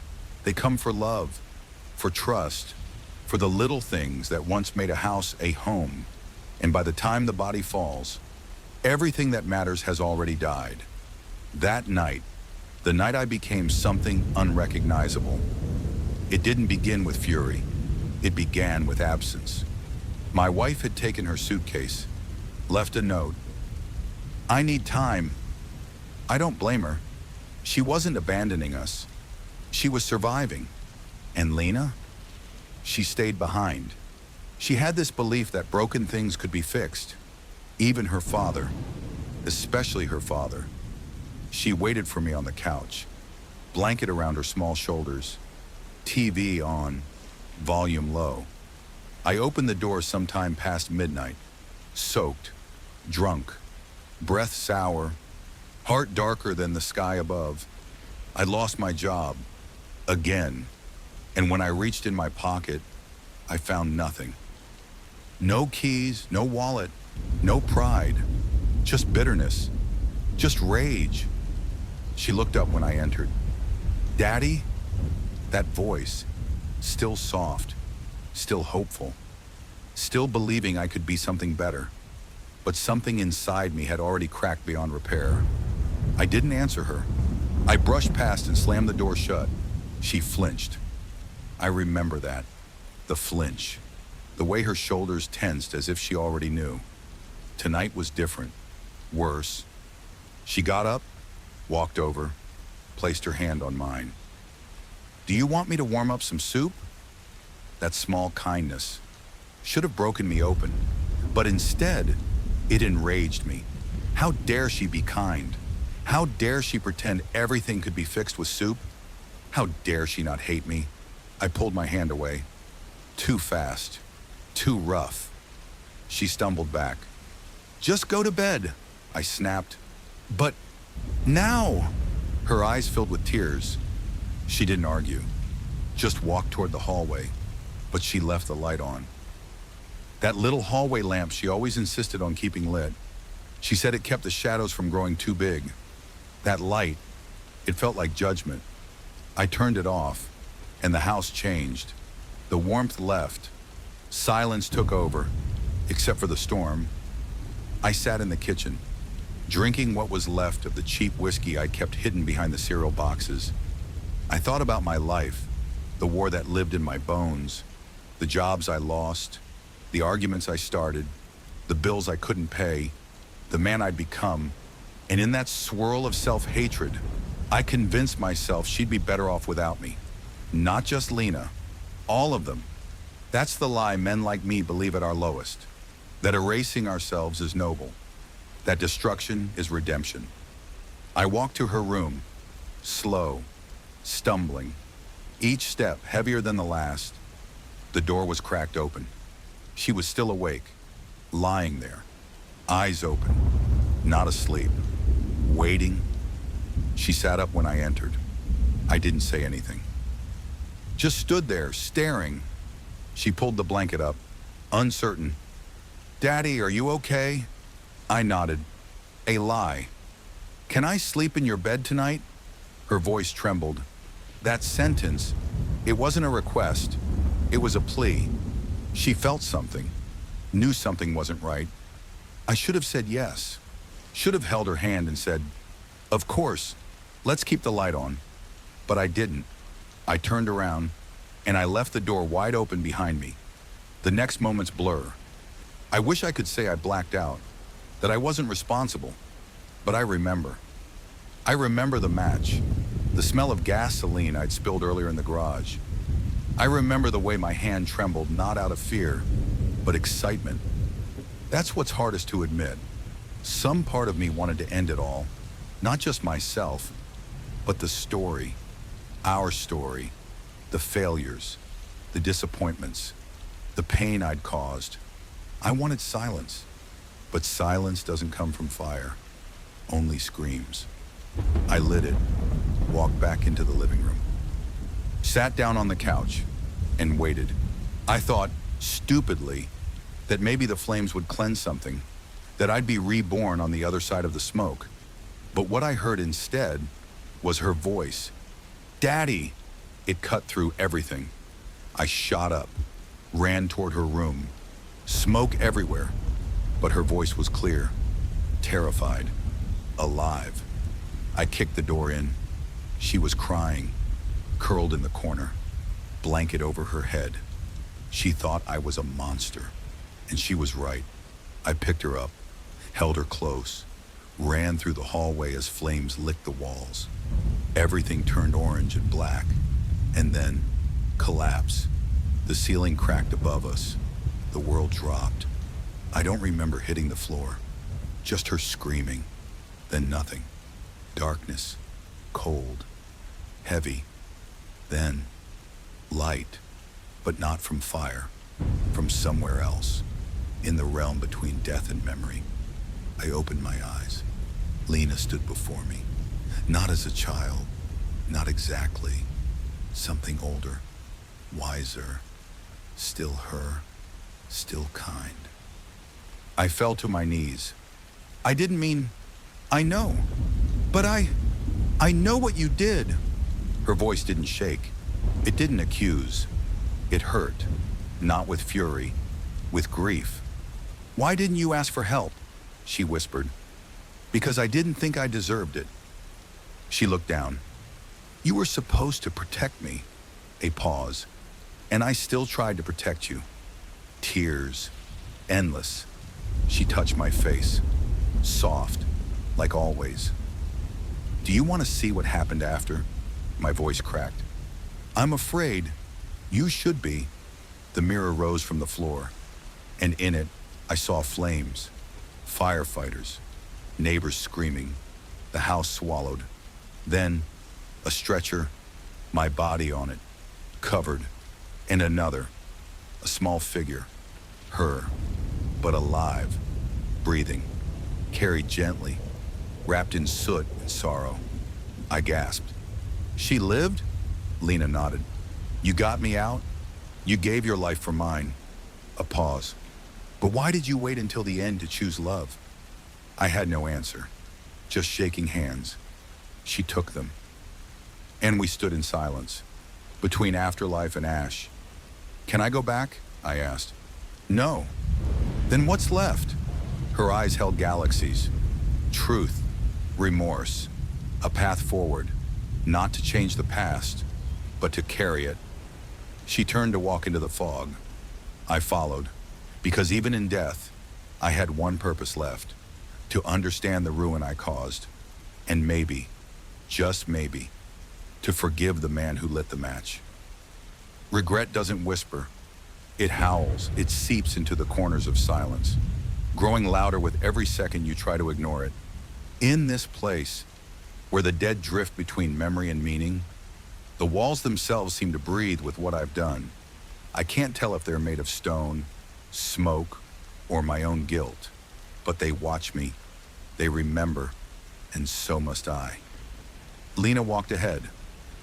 They come for love, for trust, for the little things that once made a house a home. And by the time the body falls, everything that matters has already died. That night, the night I became something unrecognizable. It didn't begin with fury. It began with absence. My wife had taken her suitcase, left a note. I need time. I don't blame her. She wasn't abandoning us. She was surviving. And Lena? She stayed behind. She had this belief that broken things could be fixed. Even her father, especially her father. She waited for me on the couch, blanket around her small shoulders, TV on, volume low. I opened the door sometime past midnight, soaked, drunk, breath sour, heart darker than the sky above. I lost my job, again, and when I reached in my pocket, I found nothing. No keys, no wallet, no pride, just bitterness, just rage. She looked up when I entered. Daddy? That voice, still soft, still hopeful, still believing I could be something better. But something inside me had already cracked beyond repair. I didn't answer her. I brushed past and slammed the door shut. She flinched. I remember that. The flinch. The way her shoulders tensed as if she already knew. Tonight was different. Worse. She got up, walked over, placed her hand on mine. Do you want me to warm up some soup? That small kindness should have broken me open, but instead, it enraged me. How dare she be kind? How dare she pretend everything could be fixed with soup? How dare she not hate me? I pulled my hand away. Too fast, too rough. She stumbled back. Just go to bed, I snapped. But now, her eyes filled with tears. She didn't argue, just walked toward the hallway, but she left the light on. That little hallway lamp she always insisted on keeping lit. She said it kept the shadows from growing too big. That light, it felt like judgment. I turned it off, and the house changed. The warmth left. Silence took over, except for the storm. I sat in the kitchen, drinking what was left of the cheap whiskey I kept hidden behind the cereal boxes. I thought about my life, the war that lived in my bones, the jobs I lost, the arguments I started, the bills I couldn't pay, the man I'd become, and in that swirl of self-hatred, I convinced myself she'd be better off without me. Not just Lena, all of them. That's the lie men like me believe at our lowest, that erasing ourselves is noble, that destruction is redemption. I walked to her room, slow, stumbling, each step heavier than the last. The door was cracked open. She was still awake, lying there, eyes open, not asleep, waiting. She sat up when I entered. I didn't say anything. Just stood there, staring. She pulled the blanket up, uncertain. Daddy, are you okay? I nodded. A lie. Can I sleep in your bed tonight? Her voice trembled. That sentence, it wasn't a request. It was a plea. She felt something, knew something wasn't right. I should have said yes. Should have held her hand and said, of course, let's keep the light on. But I didn't. I turned around, and I left the door wide open behind me. The next moment's blur. I wish I could say I blacked out, that I wasn't responsible, but I remember. I remember the match, the smell of gasoline I'd spilled earlier in the garage. I remember the way my hand trembled, not out of fear, but excitement. That's what's hardest to admit. Some part of me wanted to end it all, not just myself, but the story, our story, the failures, the disappointments, the pain I'd caused. I wanted silence, but silence doesn't come from fire, only screams. I lit it, walked back into the living room, sat down on the couch, and waited. I thought, stupidly, that maybe the flames would cleanse something, that I'd be reborn on the other side of the smoke. But what I heard instead was her voice. "Daddy!" It cut through everything. I shot up, ran toward her room. Smoke everywhere, but her voice was clear, terrified, alive. I kicked the door in. She was crying, curled in the corner, blanket over her head. She thought I was a monster, and she was right. I picked her up, held her close, ran through the hallway as flames licked the walls. Everything turned orange and black, and then collapse. The ceiling cracked above us. The world dropped. I don't remember hitting the floor, just her screaming, then nothing. Darkness, cold, heavy, then light, but not from fire, from somewhere else, in the realm between death and memory. I opened my eyes. Lena stood before me, not as a child, not exactly, something older, wiser, still her, still kind. I fell to my knees. "I didn't mean, I know, but I know what you did." Her voice didn't shake. It didn't accuse. It hurt, not with fury, with grief. "Why didn't you ask for help?" she whispered. "Because I didn't think I deserved it." She looked down. "You were supposed to protect me." A pause. "And I still tried to protect you." Tears. Endless. She touched my face. Soft, like always. "Do you want to see what happened after?" My voice cracked. "I'm afraid. You should be." The mirror rose from the floor, and in it, I saw flames, firefighters, neighbors screaming, the house swallowed. Then, a stretcher, my body on it, covered, and another, a small figure, her, but alive, breathing, carried gently, wrapped in soot and sorrow. I gasped. "She lived?" Lena nodded. "You got me out? You gave your life for mine." A pause. "But why did you wait until the end to choose love?" I had no answer, just shaking hands. She took them. And we stood in silence, between afterlife and ash. "Can I go back?" I asked. "No." "Then what's left?" Her eyes held galaxies. Truth, remorse, a path forward, not to change the past, but to carry it. She turned to walk into the fog. I followed, because even in death, I had one purpose left, to understand the ruin I caused, and maybe, just maybe, to forgive the man who lit the match. Regret doesn't whisper. It howls, it seeps into the corners of silence, growing louder with every second you try to ignore it. In this place, where the dead drift between memory and meaning, the walls themselves seem to breathe with what I've done. I can't tell if they're made of stone, smoke, or my own guilt, but they watch me, they remember, and so must I. Lena walked ahead,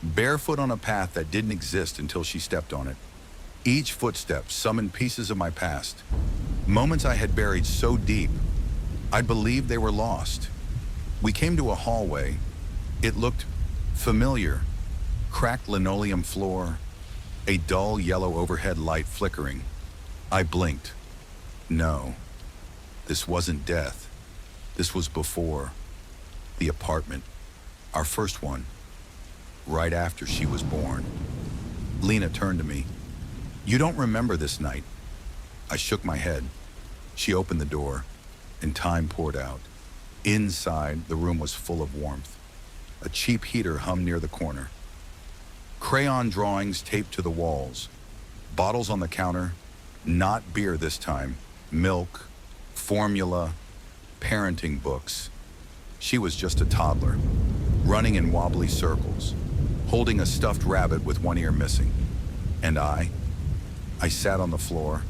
barefoot on a path that didn't exist until she stepped on it. Each footstep summoned pieces of my past, moments I had buried so deep, I'd believed they were lost. We came to a hallway. It looked familiar. Cracked linoleum floor, a dull yellow overhead light flickering. I blinked. No, this wasn't death. This was before. The apartment, our first one, right after she was born. Lena turned to me. "You don't remember this night?" I shook my head. She opened the door, and time poured out. Inside, the room was full of warmth. A cheap heater hummed near the corner. Crayon drawings taped to the walls. Bottles on the counter, not beer this time, milk, formula, parenting books. She was just a toddler, running in wobbly circles, holding a stuffed rabbit with one ear missing. And I sat on the floor,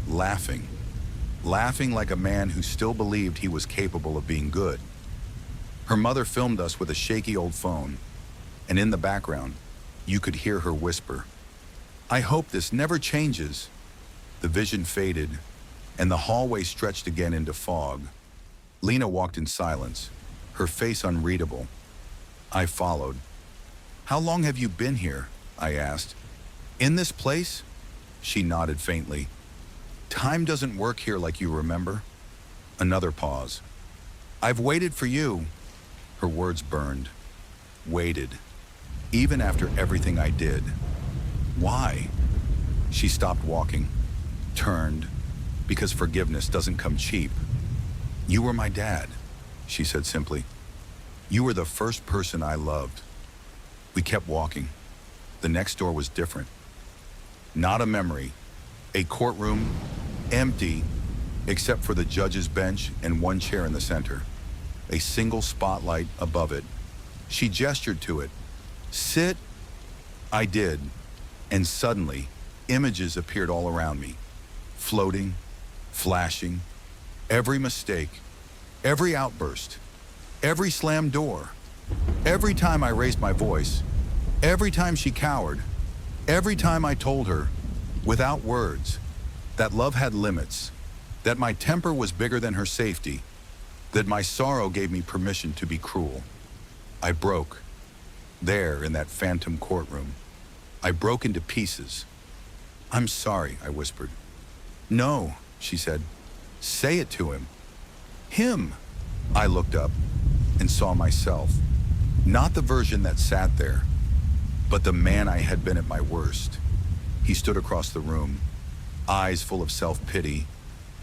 laughing like a man who still believed he was capable of being good. Her mother filmed us with a shaky old phone, and in the background, you could hear her whisper, "I hope this never changes." The vision faded, and the hallway stretched again into fog. Lena walked in silence, her face unreadable. I followed. How long have you been here? I asked. In this place? She nodded faintly. Time doesn't work here like you remember. Another pause. I've waited for you. Her words burned. Waited. Even after everything I did. Why? She stopped walking, turned, because forgiveness doesn't come cheap. You were my dad, she said simply. You were the first person I loved. We kept walking. The next door was different. Not a memory. A courtroom, empty, except for the judge's bench and one chair in the center. A single spotlight above it. She gestured to it. Sit. I did. And suddenly, images appeared all around me. Floating, flashing. Every mistake. Every outburst. Every slammed door. Every time I raised my voice. Every time she cowered. Every time I told her, without words, that love had limits, that my temper was bigger than her safety, that my sorrow gave me permission to be cruel. I broke. There in that phantom courtroom. I broke into pieces. I'm sorry, I whispered. No, she said. Say it to him. Him. I looked up and saw myself. Not the version that sat there, but the man I had been at my worst. He stood across the room, eyes full of self-pity,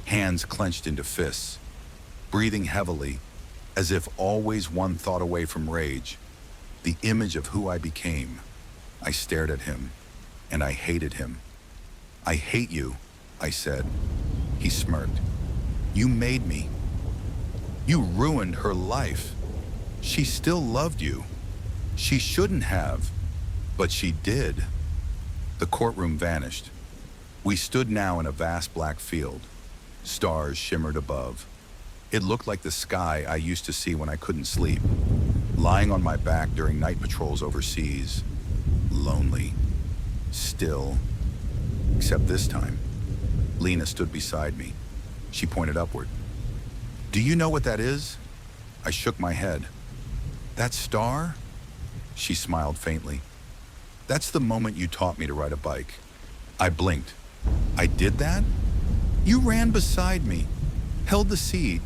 hands clenched into fists, breathing heavily, as if always one thought away from rage, the image of who I became. I stared at him, and I hated him. I hate you, I said. He smirked. You made me. You ruined her life. She still loved you. She shouldn't have, but she did. The courtroom vanished. We stood now in a vast black field. Stars shimmered above. It looked like the sky I used to see when I couldn't sleep, lying on my back during night patrols overseas. Lonely. Still. Except this time, Lena stood beside me. She pointed upward. Do you know what that is? I shook my head. That star? She smiled faintly. That's the moment you taught me to ride a bike. I blinked. I did that? You ran beside me, held the seat,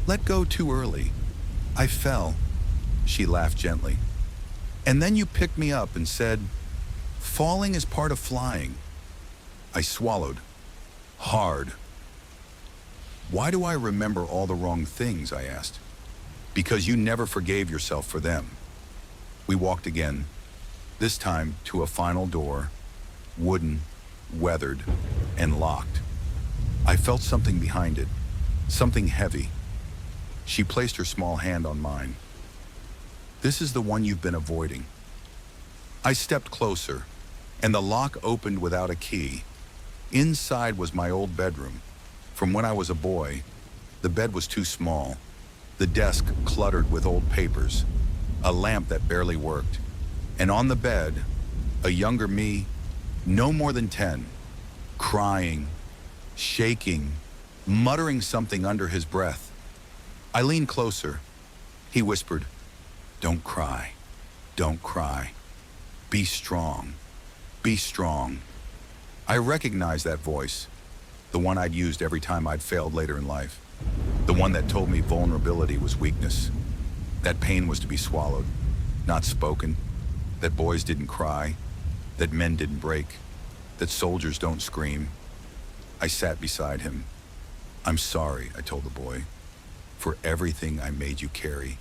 let go too early. I fell. She laughed gently. And then you picked me up and said, falling is part of flying. I swallowed. Hard. Why do I remember all the wrong things? I asked. Because you never forgave yourself for them. We walked again, this time to a final door, wooden, weathered, and locked. I felt something behind it, something heavy. She placed her small hand on mine. This is the one you've been avoiding. I stepped closer, and the lock opened without a key. Inside was my old bedroom. From when I was a boy, the bed was too small, the desk cluttered with old papers, a lamp that barely worked, and on the bed, a younger me, no more than 10, crying, shaking, muttering something under his breath. I leaned closer. He whispered, "Don't cry, don't cry. Be strong, be strong." I recognized that voice, the one I'd used every time I'd failed later in life, the one that told me vulnerability was weakness, that pain was to be swallowed, not spoken, that boys didn't cry, that men didn't break, that soldiers don't scream. I sat beside him. "I'm sorry," I told the boy, "for everything I made you carry."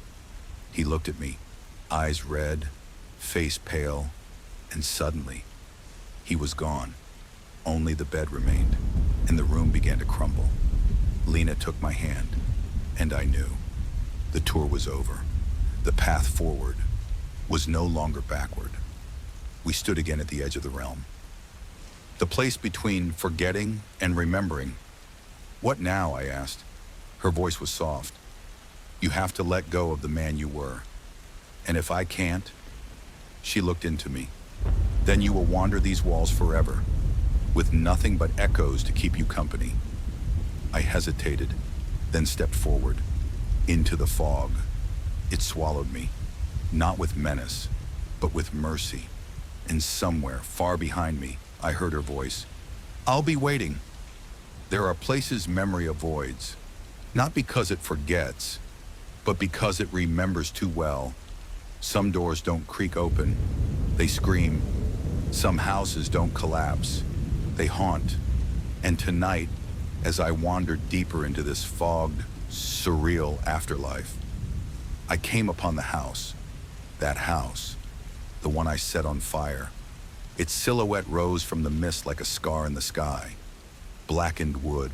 He looked at me, eyes red, face pale, and suddenly, he was gone. Only the bed remained, and the room began to crumble. Lena took my hand, and I knew. The tour was over. The path forward was no longer backward. We stood again at the edge of the realm. The place between forgetting and remembering. "What now?" I asked. Her voice was soft. "You have to let go of the man you were. And if I can't," she looked into me, "then you will wander these walls forever, with nothing but echoes to keep you company." I hesitated, then stepped forward. into the fog. It swallowed me, not with menace, but with mercy. And somewhere, far behind me, I heard her voice. I'll be waiting. There are places memory avoids, not because it forgets, but because it remembers too well. Some doors don't creak open, they scream. Some houses don't collapse, they haunt. And tonight, as I wandered deeper into this fogged, surreal afterlife, I came upon the house, that house, the one I set on fire. Its silhouette rose from the mist like a scar in the sky. Blackened wood,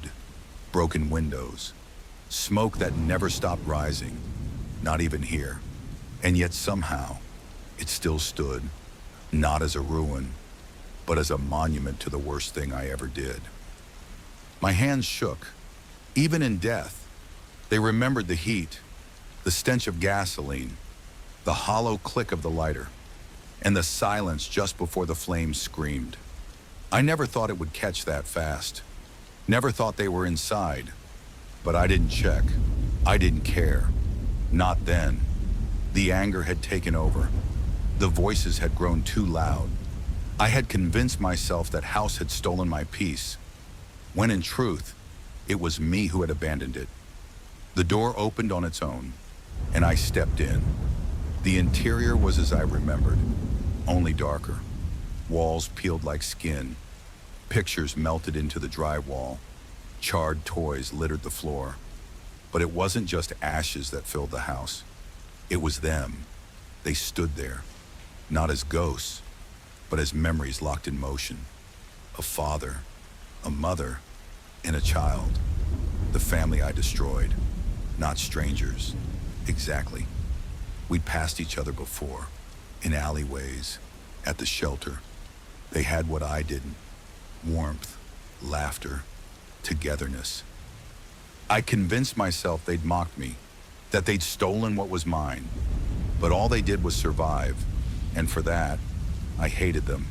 broken windows, smoke that never stopped rising, not even here. And yet somehow, it still stood, not as a ruin, but as a monument to the worst thing I ever did. My hands shook. Even in death, they remembered the heat, the stench of gasoline, the hollow click of the lighter, and the silence just before the flames screamed. I never thought it would catch that fast. Never thought they were inside. But I didn't check. I didn't care. Not then. The anger had taken over. The voices had grown too loud. I had convinced myself that house had stolen my peace, when in truth, it was me who had abandoned it. The door opened on its own, and I stepped in. The interior was as I remembered, only darker. Walls peeled like skin. Pictures melted into the drywall. Charred toys littered the floor. But it wasn't just ashes that filled the house. It was them. They stood there, not as ghosts, but as memories locked in motion. A father, a mother, and a child. The family I destroyed, not strangers. Exactly. We'd passed each other before, in alleyways, at the shelter. They had what I didn't. Warmth, laughter, togetherness. I convinced myself they'd mocked me, that they'd stolen what was mine. But all they did was survive, and for that, I hated them.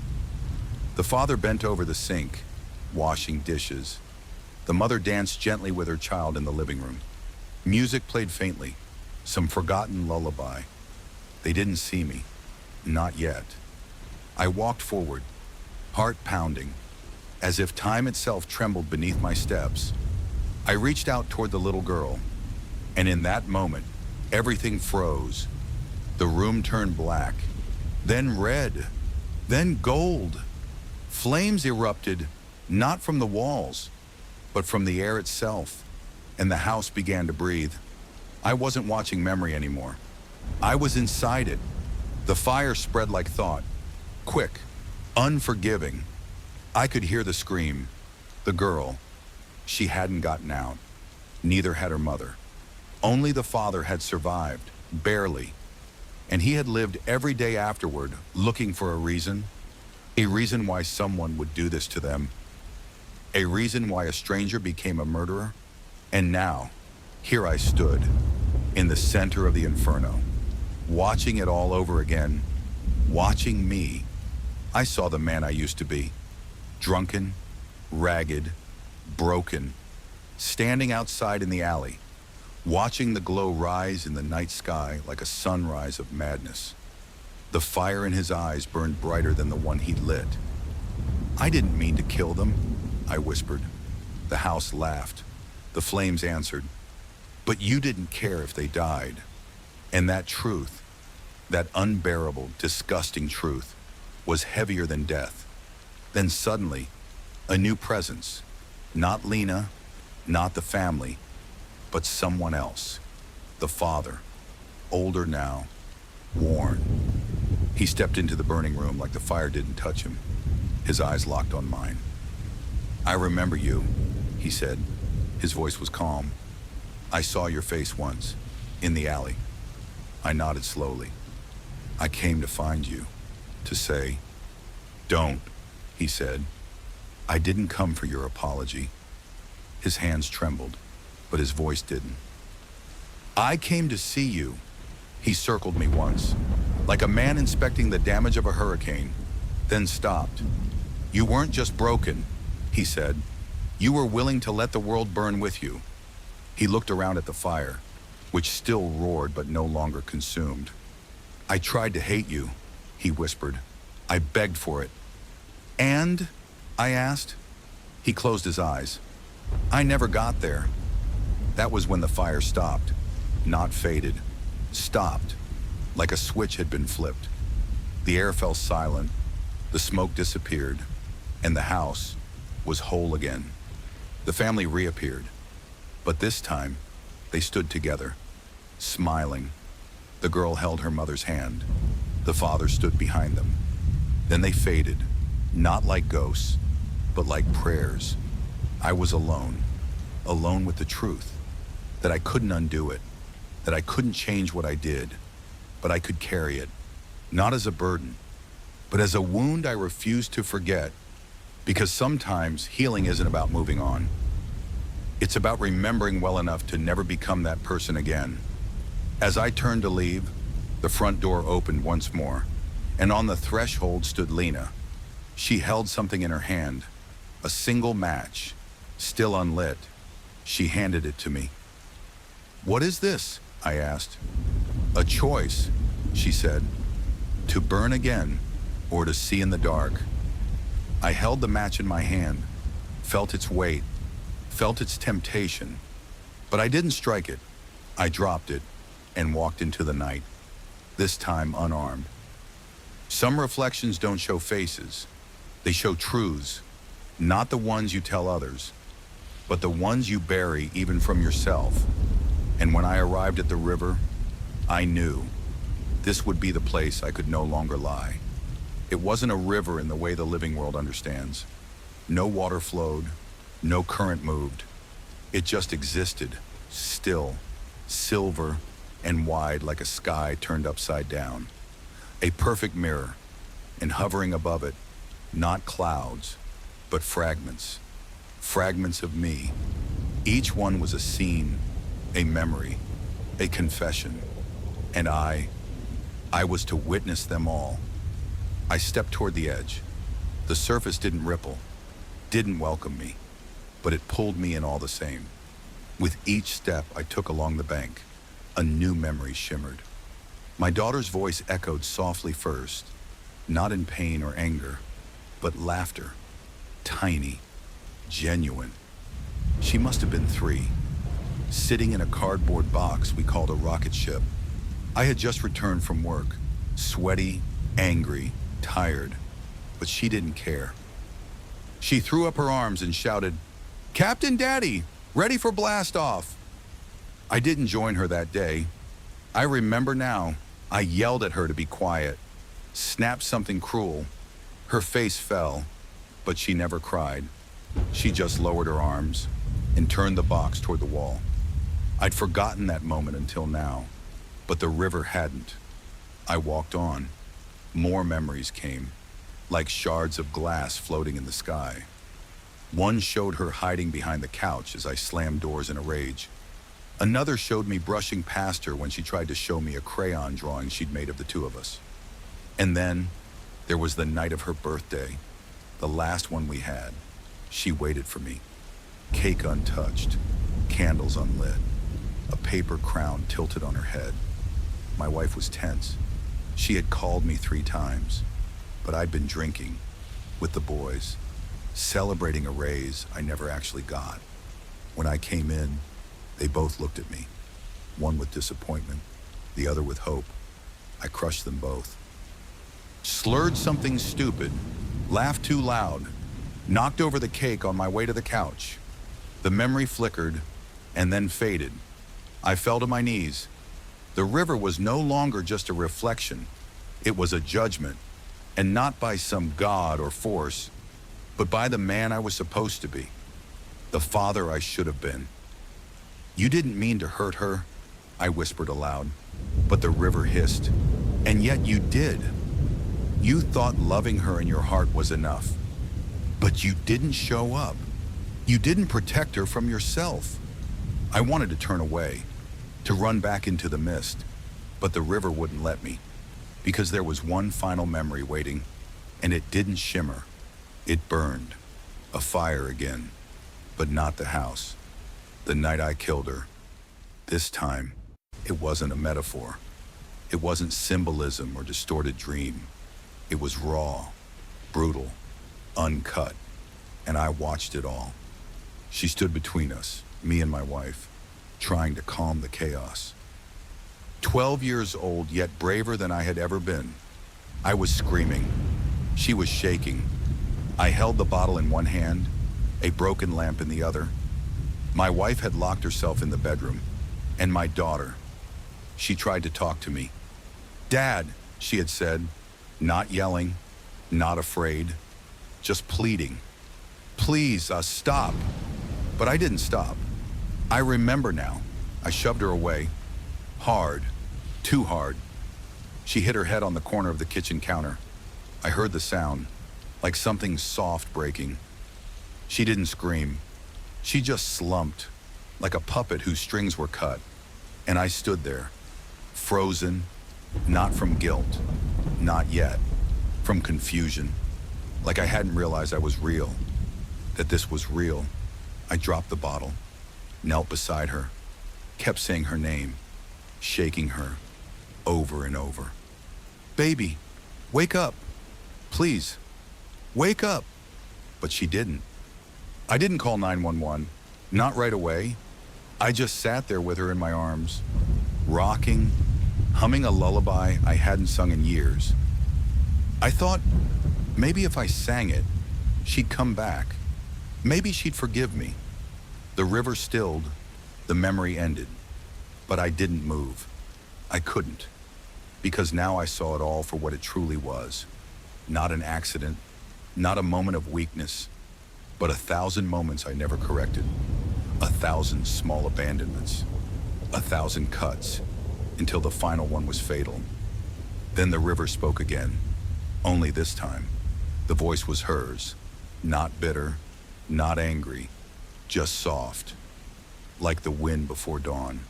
The father bent over the sink, washing dishes. The mother danced gently with her child in the living room. Music played faintly, some forgotten lullaby. They didn't see me, not yet. I walked forward, heart pounding, as if time itself trembled beneath my steps. I reached out toward the little girl, and in that moment, everything froze. The room turned black, then red, then gold. Flames erupted, not from the walls, but from the air itself, and the house began to breathe. I wasn't watching memory anymore. I was inside it. The fire spread like thought, quick, unforgiving. I could hear the scream. The girl, she hadn't gotten out. Neither had her mother. Only the father had survived, barely. And he had lived every day afterward looking for a reason why someone would do this to them, a reason why a stranger became a murderer. And now, here I stood, in the center of the inferno, watching it all over again, watching me. I saw the man I used to be, drunken, ragged, broken, standing outside in the alley, watching the glow rise in the night sky like a sunrise of madness. The fire in his eyes burned brighter than the one he'd lit. I didn't mean to kill them, I whispered. The house laughed. The flames answered. But you didn't care if they died. And that truth, that unbearable, disgusting truth, was heavier than death. Then suddenly, a new presence. Not Lena, not the family, but someone else. The father, older now, worn. He stepped into the burning room like the fire didn't touch him. His eyes locked on mine. I remember you, he said. His voice was calm. I saw your face once, in the alley. I nodded slowly. I came to find you, to say, don't, he said. I didn't come for your apology. His hands trembled, but his voice didn't. I came to see you. He circled me once, like a man inspecting the damage of a hurricane, then stopped. You weren't just broken, he said. You were willing to let the world burn with you. He looked around at the fire, which still roared but no longer consumed. I tried to hate you, he whispered. I begged for it. And? I asked. He closed his eyes. I never got there. That was when the fire stopped, not faded. Stopped, like a switch had been flipped. The air fell silent, the smoke disappeared, and the house was whole again. The family reappeared, but this time they stood together, smiling. The girl held her mother's hand. The father stood behind them. Then they faded, not like ghosts, but like prayers. I was alone, alone with the truth, that I couldn't undo it, that I couldn't change what I did, but I could carry it, not as a burden, but as a wound I refused to forget, because sometimes healing isn't about moving on. It's about remembering well enough to never become that person again. As I turned to leave, the front door opened once more, and on the threshold stood Lena. She held something in her hand, a single match, still unlit. She handed it to me. What is this? I asked. A choice, she said, to burn again or to see in the dark. I held the match in my hand, felt its weight, felt its temptation, but I didn't strike it. I dropped it and walked into the night, this time unarmed. Some reflections don't show faces. They show truths, not the ones you tell others, but the ones you bury even from yourself. And when I arrived at the river, I knew this would be the place I could no longer lie. It wasn't a river in the way the living world understands. No water flowed, no current moved. It just existed, still, silver, and wide like a sky turned upside down. A perfect mirror, and hovering above it, not clouds, but fragments. Fragments of me. Each one was a scene, a memory, a confession. And I was to witness them all. I stepped toward the edge. The surface didn't ripple, didn't welcome me, but it pulled me in all the same. With each step I took along the bank, a new memory shimmered. My daughter's voice echoed softly first, not in pain or anger, but laughter, tiny, genuine. She must have been 3, sitting in a cardboard box we called a rocket ship. I had just returned from work, sweaty, angry, tired, but she didn't care. She threw up her arms and shouted, "Captain Daddy, ready for blast off." I didn't join her that day. I remember now, I yelled at her to be quiet, snapped something cruel. Her face fell, but she never cried. She just lowered her arms and turned the box toward the wall. I'd forgotten that moment until now, but the river hadn't. I walked on. More memories came, like shards of glass floating in the sky. One showed her hiding behind the couch as I slammed doors in a rage. Another showed me brushing past her when she tried to show me a crayon drawing she'd made of the two of us. And then there was the night of her birthday, the last one we had. She waited for me. Cake untouched, candles unlit, a paper crown tilted on her head. My wife was tense. She had called me 3 times, but I'd been drinking with the boys, celebrating a raise I never actually got. When I came in, they both looked at me, one with disappointment, the other with hope. I crushed them both. Slurred something stupid, laughed too loud, knocked over the cake on my way to the couch. The memory flickered and then faded. I fell to my knees. The river was no longer just a reflection. It was a judgment, and not by some god or force, but by the man I was supposed to be, the father I should have been. You didn't mean to hurt her, I whispered aloud, but the river hissed. And yet you did. You thought loving her in your heart was enough, but you didn't show up. You didn't protect her from yourself. I wanted to turn away, to run back into the mist, but the river wouldn't let me, because there was one final memory waiting, and it didn't shimmer. It burned, a fire again, but not the house. The night I killed her, this time It wasn't a metaphor. It wasn't symbolism or distorted dream. It was raw, brutal, uncut, and I watched it all. She stood between us, me and my wife, trying to calm the chaos. 12 years old, yet braver than I had ever been. I was screaming. She was shaking. I held the bottle in one hand, a broken lamp in the other. My wife had locked herself in the bedroom, and my daughter. She tried to talk to me. "Dad," she had said, not yelling, not afraid, just pleading. "Please, stop." But I didn't stop. I remember now. I shoved her away. Hard. Too hard. She hit her head on the corner of the kitchen counter. I heard the sound, like something soft breaking. She didn't scream. She just slumped, like a puppet whose strings were cut. And I stood there, frozen, not from guilt, not yet, from confusion, like I hadn't realized I was real, that this was real. I dropped the bottle, knelt beside her, kept saying her name, shaking her, over and over. "Baby, wake up. Please, wake up." But she didn't. I didn't call 911, not right away. I just sat there with her in my arms, rocking, humming a lullaby I hadn't sung in years. I thought maybe if I sang it, she'd come back. Maybe she'd forgive me. The river stilled, the memory ended, but I didn't move. I couldn't, because now I saw it all for what it truly was. Not an accident, not a moment of weakness, but 1,000 moments I never corrected, 1,000 small abandonments, 1,000 cuts, until the final one was fatal. Then the river spoke again, only this time. The voice was hers, not bitter, not angry, just soft, like the wind before dawn.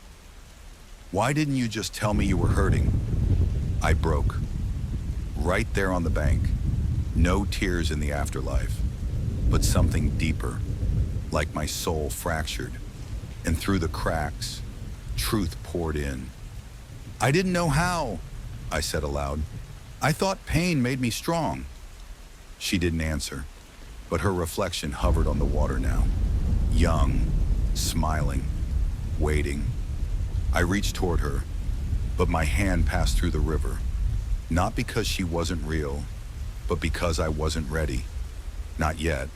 "Why didn't you just tell me you were hurting?" I broke. Right there on the bank. No tears in the afterlife, but something deeper, like my soul fractured, and through the cracks, truth poured in. "I didn't know how," I said aloud. "I thought pain made me strong." She didn't answer, but her reflection hovered on the water now, young, smiling, waiting. I reached toward her, but my hand passed through the river, not because she wasn't real, but because I wasn't ready. Not yet.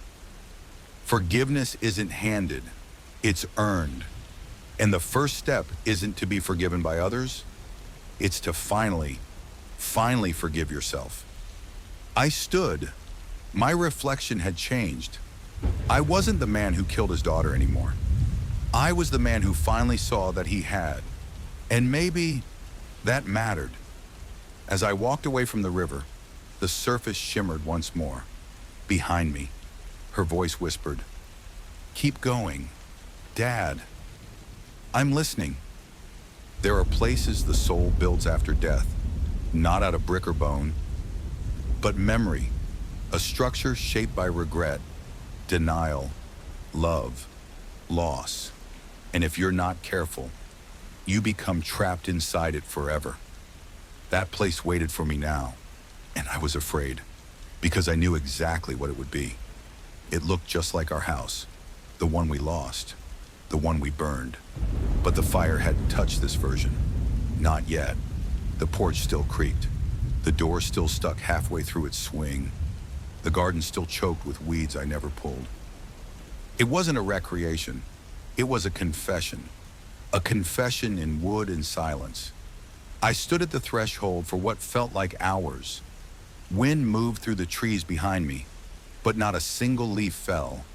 Forgiveness isn't handed, it's earned. And the first step isn't to be forgiven by others, it's to finally forgive yourself. I stood. My reflection had changed. I wasn't the man who killed his daughter anymore. I was the man who finally saw that he had. And maybe that mattered. As I walked away from the river, the surface shimmered once more. Behind me, her voice whispered, "Keep going, Dad." I'm listening. There are places the soul builds after death, not out of brick or bone, but memory, a structure shaped by regret, denial, love, loss. And if you're not careful, you become trapped inside it forever. That place waited for me now, and I was afraid, because I knew exactly what it would be. It looked just like our house, the one we lost, the one we burned. But the fire hadn't touched this version. Not yet. The porch still creaked. The door still stuck halfway through its swing. The garden still choked with weeds I never pulled. It wasn't a recreation. It was a confession. A confession in wood and silence. I stood at the threshold for what felt like hours. Wind moved through the trees behind me, but not a single leaf fell.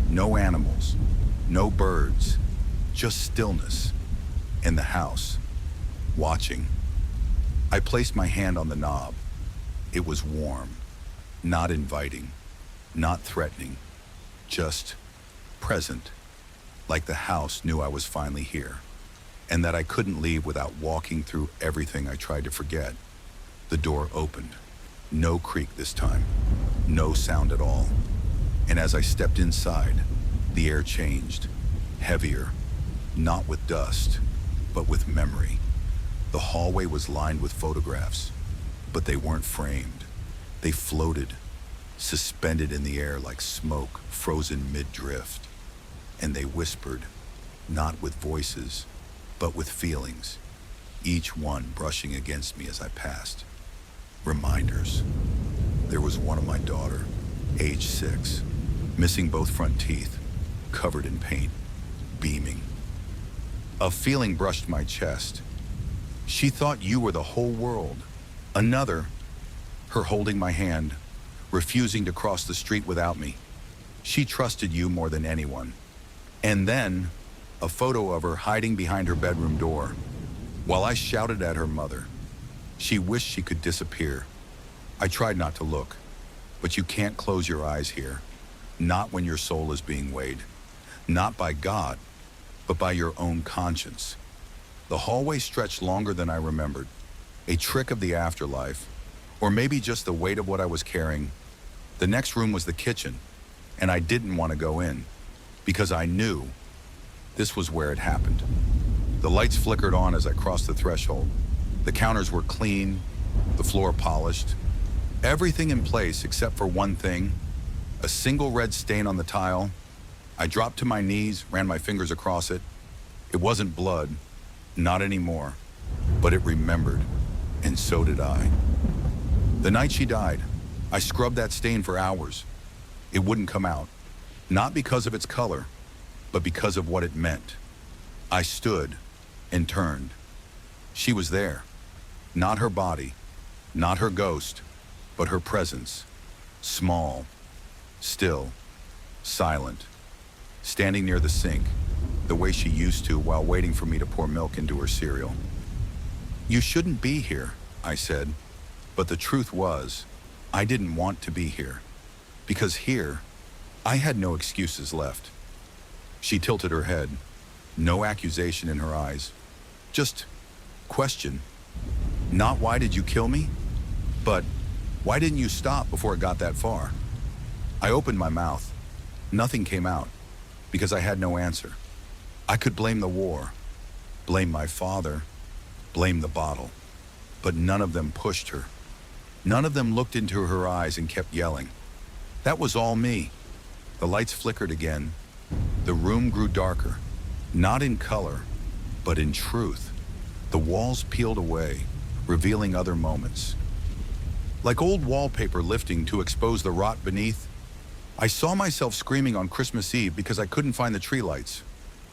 No animals, no birds, just stillness. In the house, watching. I placed my hand on the knob. It was warm, not inviting, not threatening, just present, like the house knew I was finally here, and that I couldn't leave without walking through everything I tried to forget. The door opened. No creak this time, no sound at all. And as I stepped inside, the air changed, heavier, not with dust, but with memory. The hallway was lined with photographs, but they weren't framed. They floated, suspended in the air like smoke frozen mid-drift. And they whispered, not with voices, but with feelings, each one brushing against me as I passed. Reminders. There was one of my daughter, age 6, missing both front teeth, covered in paint, beaming. A feeling brushed my chest. She thought you were the whole world. Another, her holding my hand, refusing to cross the street without me. She trusted you more than anyone. And then, a photo of her hiding behind her bedroom door, while I shouted at her mother. She wished she could disappear. I tried not to look, but you can't close your eyes here. Not when your soul is being weighed. Not by God, but by your own conscience. The hallway stretched longer than I remembered. A trick of the afterlife, or maybe just the weight of what I was carrying. The next room was the kitchen, and I didn't want to go in, because I knew this was where it happened. The lights flickered on as I crossed the threshold. The counters were clean, the floor polished, everything in place except for one thing, a single red stain on the tile. I dropped to my knees, ran my fingers across it. It wasn't blood, not anymore, but it remembered, and so did I. The night she died, I scrubbed that stain for hours. It wouldn't come out, not because of its color, but because of what it meant. I stood and turned. She was there. Not her body, not her ghost, but her presence. Small, still, silent, standing near the sink, the way she used to while waiting for me to pour milk into her cereal. You shouldn't be here, I said, but the truth was, I didn't want to be here, because here, I had no excuses left. She tilted her head, no accusation in her eyes, just question. Not why did you kill me, but why didn't you stop before it got that far? I opened my mouth. Nothing came out, because I had no answer. I could blame the war, blame my father, blame the bottle, but none of them pushed her. None of them looked into her eyes and kept yelling. That was all me. The lights flickered again. The room grew darker, not in color, but in truth. The walls peeled away, revealing other moments. Like old wallpaper lifting to expose the rot beneath, I saw myself screaming on Christmas Eve because I couldn't find the tree lights.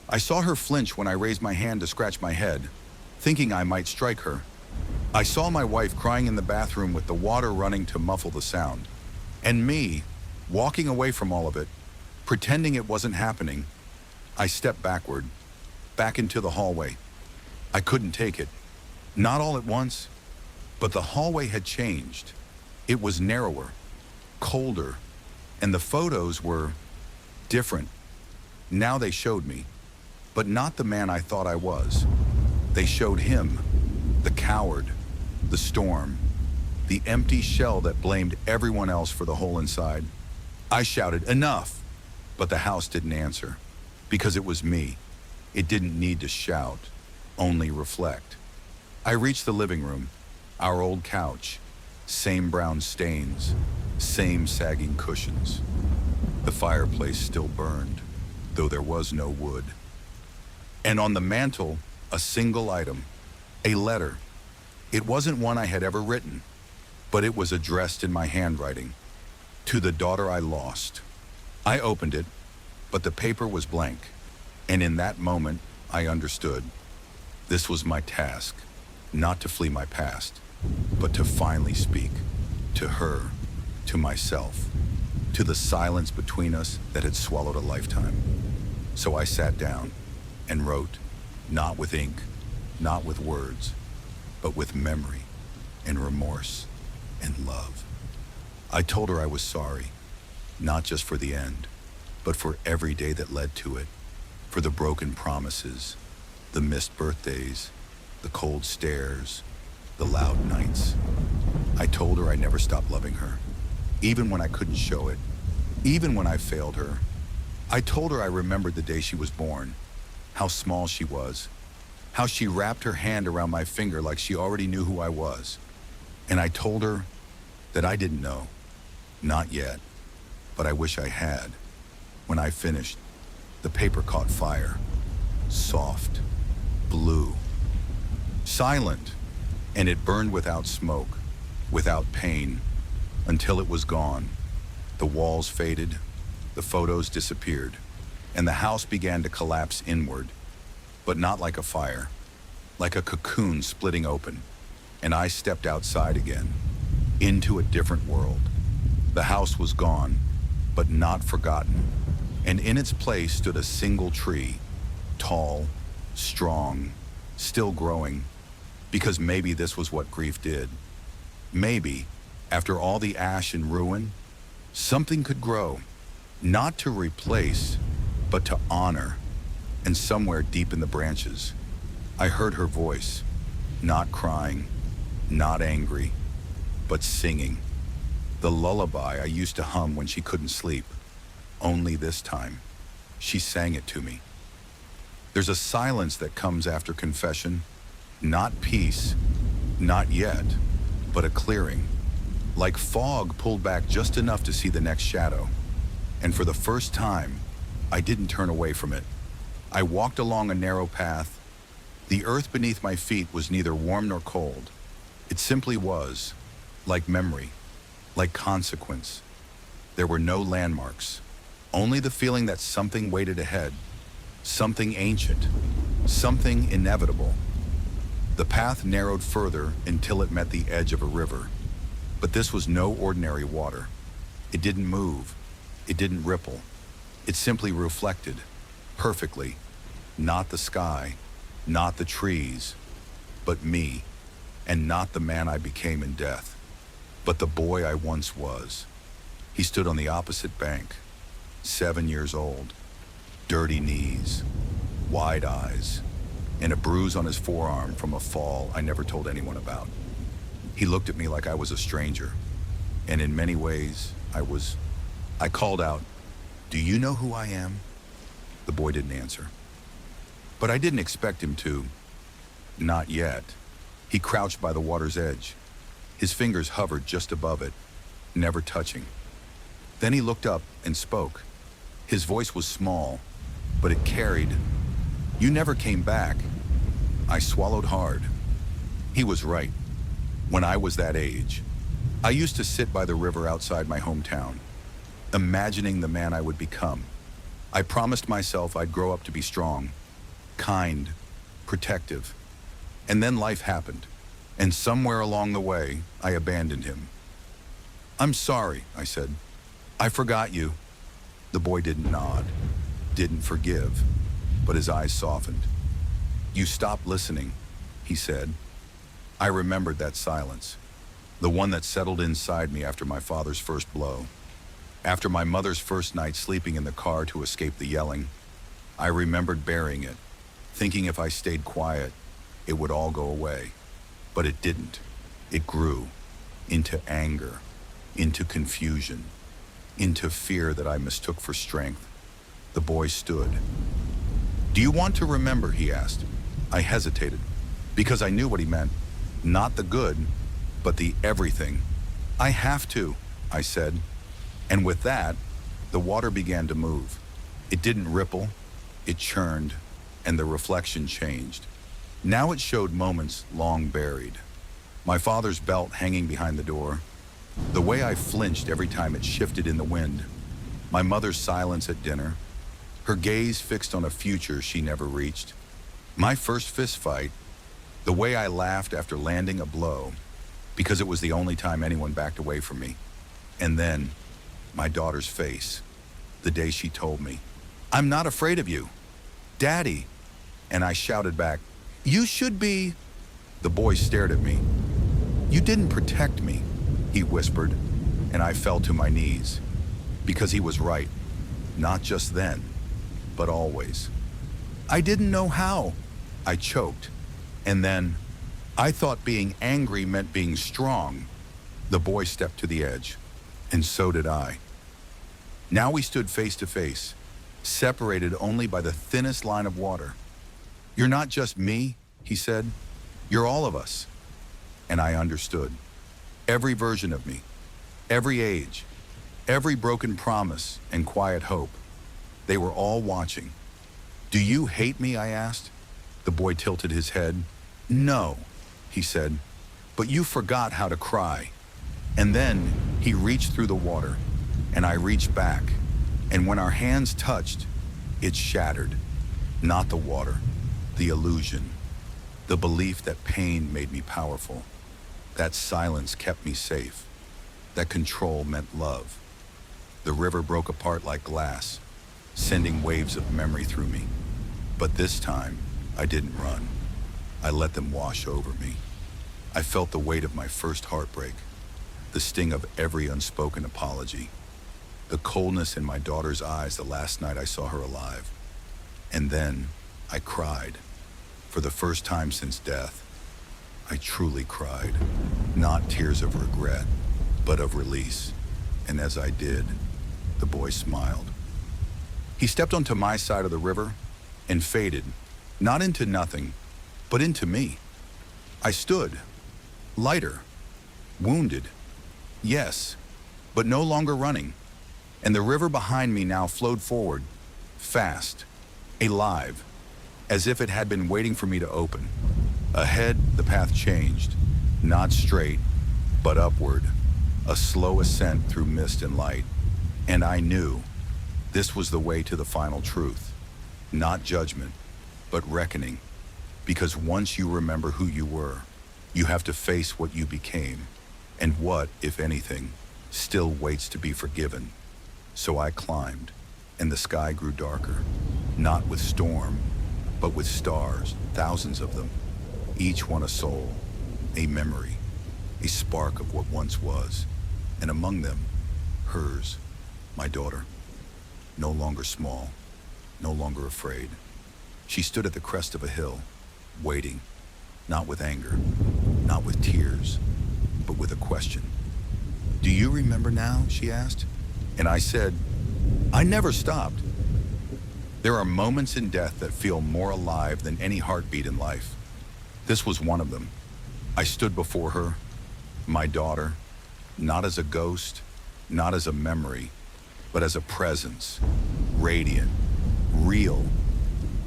I saw her flinch when I raised my hand to scratch my head, thinking I might strike her. I saw my wife crying in the bathroom with the water running to muffle the sound. And me, walking away from all of it, pretending it wasn't happening. I stepped backward, back into the hallway. I couldn't take it. Not all at once, but the hallway had changed. It was narrower, colder, and the photos were different. Now they showed me, but not the man I thought I was. They showed him, the coward, the storm, the empty shell that blamed everyone else for the hole inside. I shouted, "Enough!" But the house didn't answer, because it was me. It didn't need to shout, only reflect. I reached the living room, our old couch, same brown stains, same sagging cushions. The fireplace still burned, though there was no wood. And on the mantel, a single item, a letter. It wasn't one I had ever written, but it was addressed in my handwriting, to the daughter I lost. I opened it, but the paper was blank, and in that moment, I understood. This was my task, not to flee my past, but to finally speak, to her, to myself, to the silence between us that had swallowed a lifetime. So I sat down and wrote, not with ink, not with words, but with memory and remorse and love. I told her I was sorry, not just for the end, but for every day that led to it, for the broken promises, the missed birthdays, the cold stares, the loud nights. I told her I never stopped loving her, even when I couldn't show it, even when I failed her. I told her I remembered the day she was born, how small she was, how she wrapped her hand around my finger like she already knew who I was. And I told her that I didn't know. Not yet, but I wish I had. When I finished, the paper caught fire. Soft, blue, silent, and it burned without smoke, without pain, until it was gone. The walls faded, the photos disappeared, and the house began to collapse inward, but not like a fire, like a cocoon splitting open. And I stepped outside again, into a different world. The house was gone, but not forgotten, and in its place stood a single tree, tall, strong, still growing, because maybe this was what grief did. Maybe, after all the ash and ruin, something could grow, not to replace, but to honor. And somewhere deep in the branches, I heard her voice, not crying, not angry, but singing. The lullaby I used to hum when she couldn't sleep. Only this time, she sang it to me. There's a silence that comes after confession, not peace, not yet, but a clearing. Like fog pulled back just enough to see the next shadow. And for the first time, I didn't turn away from it. I walked along a narrow path. The earth beneath my feet was neither warm nor cold. It simply was, like memory, like consequence. There were no landmarks, only the feeling that something waited ahead, something ancient, something inevitable. The path narrowed further until it met the edge of a river. But this was no ordinary water. It didn't move. It didn't ripple. It simply reflected, perfectly, not the sky, not the trees, but me, and not the man I became in death, but the boy I once was. He stood on the opposite bank, 7 years old, dirty knees, wide eyes, and a bruise on his forearm from a fall I never told anyone about. He looked at me like I was a stranger, and in many ways, I called out, "Do you know who I am?" The boy didn't answer. But I didn't expect him to. Not yet. He crouched by the water's edge. His fingers hovered just above it, never touching. Then he looked up and spoke. His voice was small, but it carried. "You never came back." I swallowed hard. He was right. When I was that age, I used to sit by the river outside my hometown, imagining the man I would become. I promised myself I'd grow up to be strong, kind, protective. And then life happened, and somewhere along the way, I abandoned him. "I'm sorry," I said. "I forgot you." The boy didn't nod, didn't forgive, but his eyes softened. "You stopped listening," he said. I remembered that silence, the one that settled inside me after my father's first blow. After my mother's first night sleeping in the car to escape the yelling, I remembered burying it, thinking if I stayed quiet, it would all go away. But it didn't. It grew into anger, into confusion, into fear that I mistook for strength. The boy stood. "Do you want to remember?" he asked. I hesitated, because I knew what he meant. Not the good, but the everything. "I have to," I said. And with that, the water began to move. It didn't ripple, it churned, and the reflection changed. Now it showed moments long buried. My father's belt hanging behind the door, the way I flinched every time it shifted in the wind, my mother's silence at dinner, her gaze fixed on a future she never reached, my first fist fight, the way I laughed after landing a blow, because it was the only time anyone backed away from me. And then, my daughter's face, the day she told me, "I'm not afraid of you, Daddy." And I shouted back, "You should be." The boy stared at me. "You didn't protect me," he whispered, and I fell to my knees, because he was right, not just then, but always. "I didn't know how," I choked. And then, "I thought being angry meant being strong." The boy stepped to the edge, and so did I. Now we stood face to face, separated only by the thinnest line of water. "You're not just me," he said. You're all of us. And I understood. Every version of me, every age, every broken promise and quiet hope. They were all watching. Do you hate me? I asked. The boy tilted his head. No, he said, but you forgot how to cry. And then he reached through the water, and I reached back. And when our hands touched, it shattered. Not the water, the illusion, the belief that pain made me powerful, that silence kept me safe, that control meant love. The river broke apart like glass, sending waves of memory through me. But this time, I didn't run. I let them wash over me. I felt the weight of my first heartbreak, the sting of every unspoken apology, the coldness in my daughter's eyes the last night I saw her alive. And then I cried. For the first time since death, I truly cried. Not tears of regret, but of release. And as I did, the boy smiled. He stepped onto my side of the river and faded, not into nothing, but into me. I stood, lighter, wounded, yes, but no longer running. And the river behind me now flowed forward, fast, alive, as if it had been waiting for me to open. Ahead, the path changed, not straight, but upward, a slow ascent through mist and light. And I knew this was the way to the final truth, not judgment, but reckoning. Because once you remember who you were, you have to face what you became, and what, if anything, still waits to be forgiven. So I climbed, and the sky grew darker, not with storm, but with stars, thousands of them, each one a soul, a memory, a spark of what once was, and among them, hers, my daughter, no longer small, no longer afraid. She stood at the crest of a hill, waiting, not with anger, not with tears, but with a question. Do you remember now? She asked. And I said, I never stopped. There are moments in death that feel more alive than any heartbeat in life. This was one of them. I stood before her, my daughter, not as a ghost, not as a memory, but as a presence, radiant, real,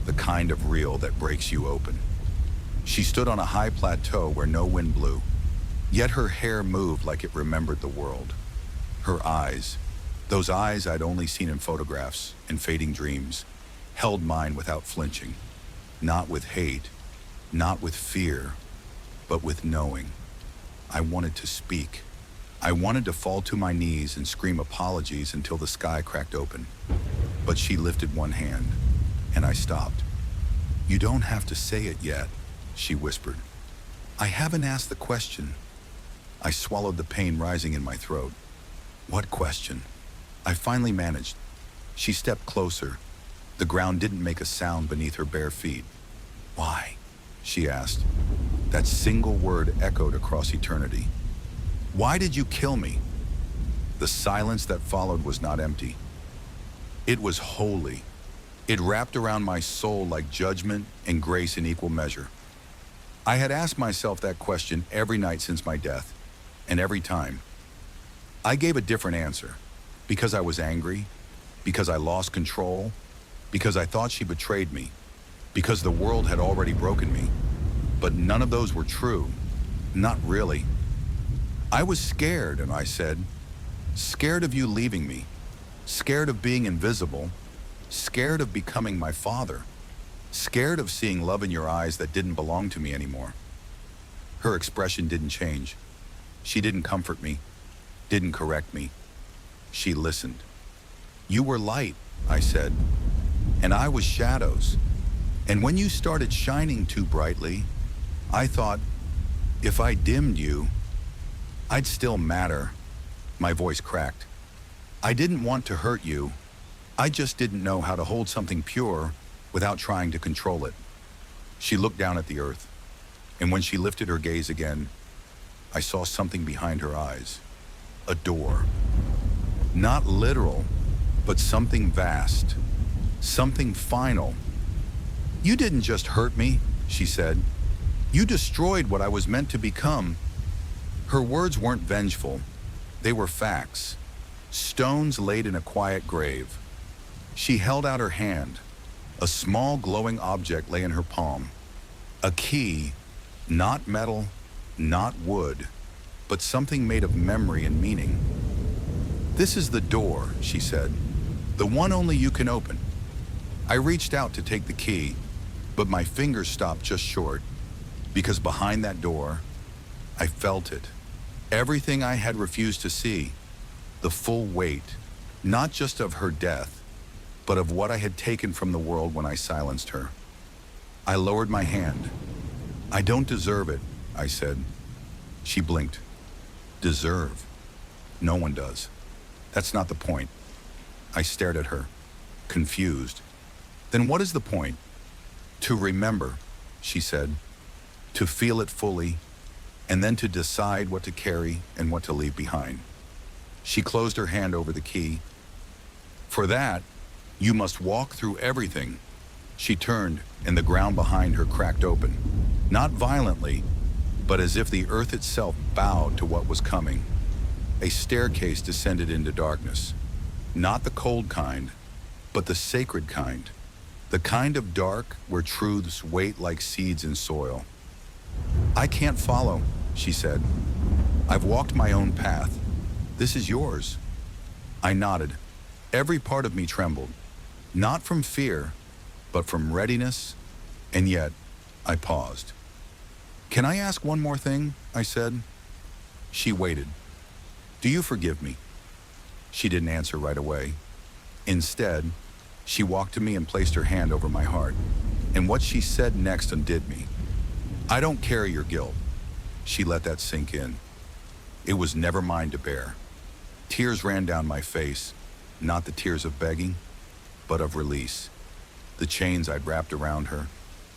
the kind of real that breaks you open. She stood on a high plateau where no wind blew, yet her hair moved like it remembered the world. Her eyes, those eyes I'd only seen in photographs and fading dreams, held mine without flinching, not with hate, not with fear, but with knowing. I wanted to speak. I wanted to fall to my knees and scream apologies until the sky cracked open. But she lifted one hand, and I stopped. You don't have to say it yet, she whispered. I haven't asked the question. I swallowed the pain rising in my throat. What question? I finally managed. She stepped closer. The ground didn't make a sound beneath her bare feet. Why? She asked. That single word echoed across eternity. Why did you kill me? The silence that followed was not empty. It was holy. It wrapped around my soul like judgment and grace in equal measure. I had asked myself that question every night since my death, and every time, I gave a different answer. Because I was angry, because I lost control, because I thought she betrayed me, because the world had already broken me. But none of those were true. Not really. I was scared, and I said, scared of you leaving me, scared of being invisible, scared of becoming my father, scared of seeing love in your eyes that didn't belong to me anymore. Her expression didn't change. She didn't comfort me, didn't correct me. She listened. You were light, I said, and I was shadows. And when you started shining too brightly, I thought, if I dimmed you, I'd still matter. My voice cracked. I didn't want to hurt you. I just didn't know how to hold something pure without trying to control it. She looked down at the earth, and when she lifted her gaze again, I saw something behind her eyes. A door. Not literal, but something vast, something final. You didn't just hurt me, she said. You destroyed what I was meant to become." Her words weren't vengeful. They were facts. Stones laid in a quiet grave. She held out her hand. A small glowing object lay in her palm. A key, not metal, not wood, but something made of memory and meaning. "This is the door," she said. "The one only you can open." I reached out to take the key, but my fingers stopped just short, because behind that door, I felt it. Everything I had refused to see, the full weight, not just of her death, but of what I had taken from the world when I silenced her. I lowered my hand. "I don't deserve it," I said. She blinked. "Deserve? No one does. That's not the point." I stared at her, confused. "Then what is the point?" "To remember," she said. "To feel it fully, and then to decide what to carry and what to leave behind." She closed her hand over the key. "For that, you must walk through everything." She turned, and the ground behind her cracked open. Not violently, but as if the earth itself bowed to what was coming. A staircase descended into darkness. Not the cold kind, but the sacred kind. The kind of dark where truths wait like seeds in soil. "I can't follow," she said. "I've walked my own path. This is yours." I nodded. Every part of me trembled. Not from fear, but from readiness, and yet I paused. "Can I ask one more thing?" I said. She waited. "Do you forgive me?" She didn't answer right away. Instead, she walked to me and placed her hand over my heart, and what she said next undid me. "I don't carry your guilt." She let that sink in. It was never mine to bear. Tears ran down my face, not the tears of begging, but of release. The chains I'd wrapped around her,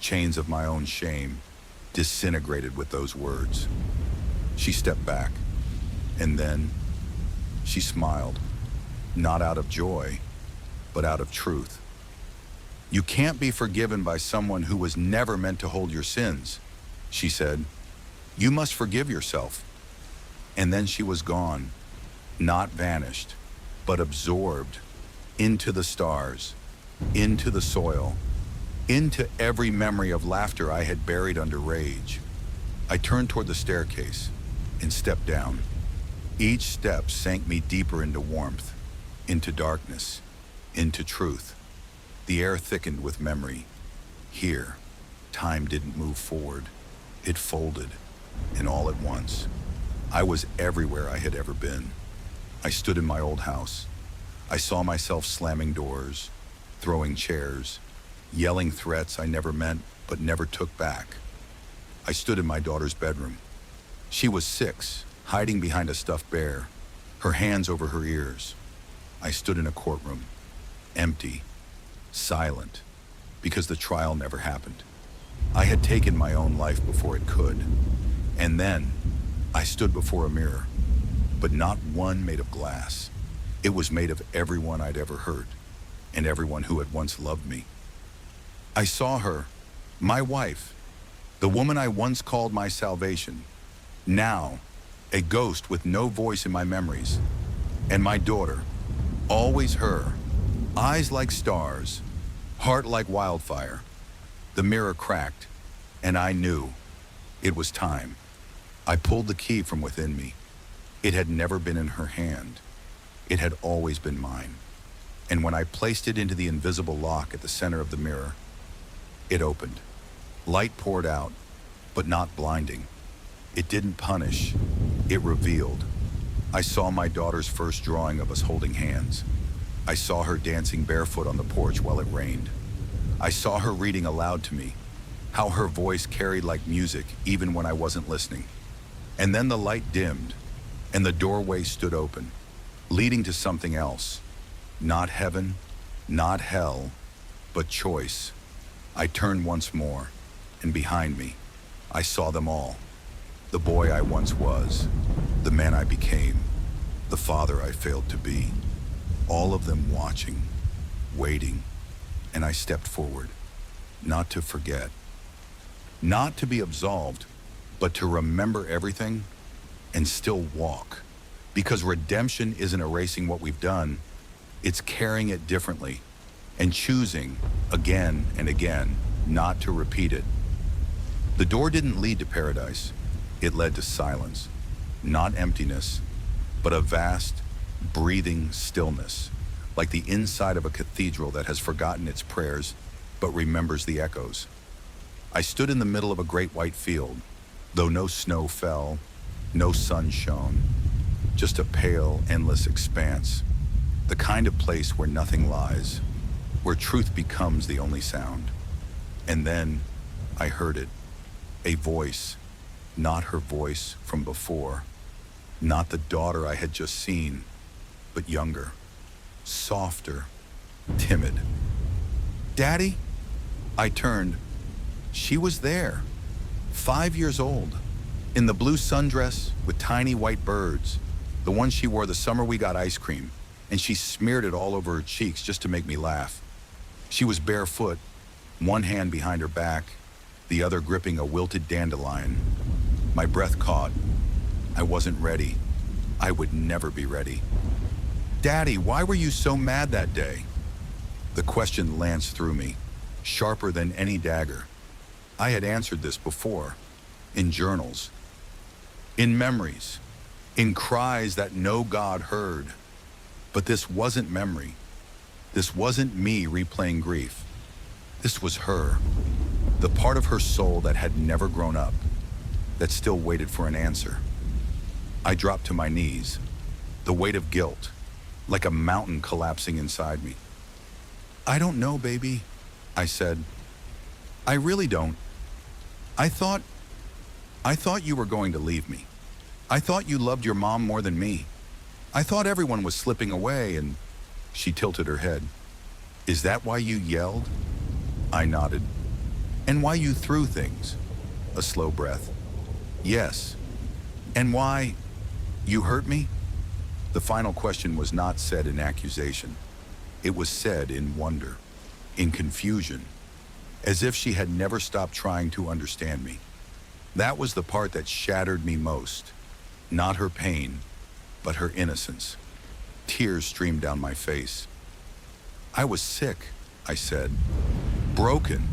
chains of my own shame, disintegrated with those words. She stepped back, and then she smiled, not out of joy, but out of truth. "You can't be forgiven by someone who was never meant to hold your sins," she said. "You must forgive yourself." And then she was gone, not vanished, but absorbed into the stars, into the soil, into every memory of laughter I had buried under rage. I turned toward the staircase and stepped down. Each step sank me deeper into warmth, into darkness, into truth. The air thickened with memory. Here, time didn't move forward. It folded, and all at once, I was everywhere I had ever been. I stood in my old house. I saw myself slamming doors, throwing chairs, yelling threats I never meant but never took back. I stood in my daughter's bedroom. She was 6, hiding behind a stuffed bear, her hands over her ears. I stood in a courtroom, empty, silent, because the trial never happened. I had taken my own life before it could. And then I stood before a mirror, but not one made of glass. It was made of everyone I'd ever hurt, and everyone who had once loved me. I saw her, my wife, the woman I once called my salvation, now a ghost with no voice in my memories, and my daughter, always her, eyes like stars, heart like wildfire. The mirror cracked, and I knew it was time. I pulled the key from within me. It had never been in her hand. It had always been mine. And when I placed it into the invisible lock at the center of the mirror, it opened. Light poured out, but not blinding. It didn't punish, it revealed. I saw my daughter's first drawing of us holding hands. I saw her dancing barefoot on the porch while it rained. I saw her reading aloud to me, how her voice carried like music even when I wasn't listening. And then the light dimmed, and the doorway stood open, leading to something else. Not heaven, not hell, but choice. I turned once more, and behind me, I saw them all. The boy I once was, the man I became, the father I failed to be. All of them watching, waiting, and I stepped forward, not to forget, Not to be absolved, but to remember everything and still walk. Because redemption isn't erasing what we've done, it's carrying it differently and choosing again and again not to repeat it. The door didn't lead to paradise. It led to silence, not emptiness, but a vast, breathing stillness, like the inside of a cathedral that has forgotten its prayers but remembers the echoes. I stood in the middle of a great white field, though no snow fell, no sun shone, just a pale, endless expanse, the kind of place where nothing lies, where truth becomes the only sound. And then I heard it, a voice, not her voice from before, not the daughter I had just seen, but younger, softer, timid. "Daddy?" I turned. She was there, 5 years old, in the blue sundress with tiny white birds, the one she wore the summer we got ice cream, and she smeared it all over her cheeks just to make me laugh. She was barefoot, one hand behind her back, the other gripping a wilted dandelion. My breath caught. I wasn't ready. I would never be ready. "Daddy, why were you so mad that day?" The question lanced through me, sharper than any dagger. I had answered this before, in journals, in memories, in cries that no God heard. But this wasn't memory. This wasn't me replaying grief. This was her, the part of her soul that had never grown up, that still waited for an answer. I dropped to my knees, the weight of guilt, like a mountain collapsing inside me. "I don't know, baby," I said. "I really don't. I thought you were going to leave me. I thought you loved your mom more than me. I thought everyone was slipping away," and she tilted her head. "Is that why you yelled?" I nodded. "And why you threw things?" A slow breath. "Yes. And why you hurt me?" The final question was not said in accusation. It was said in wonder, in confusion, as if she had never stopped trying to understand me. That was the part that shattered me most. Not her pain, but her innocence. Tears streamed down my face. "I was sick," I said. "Broken.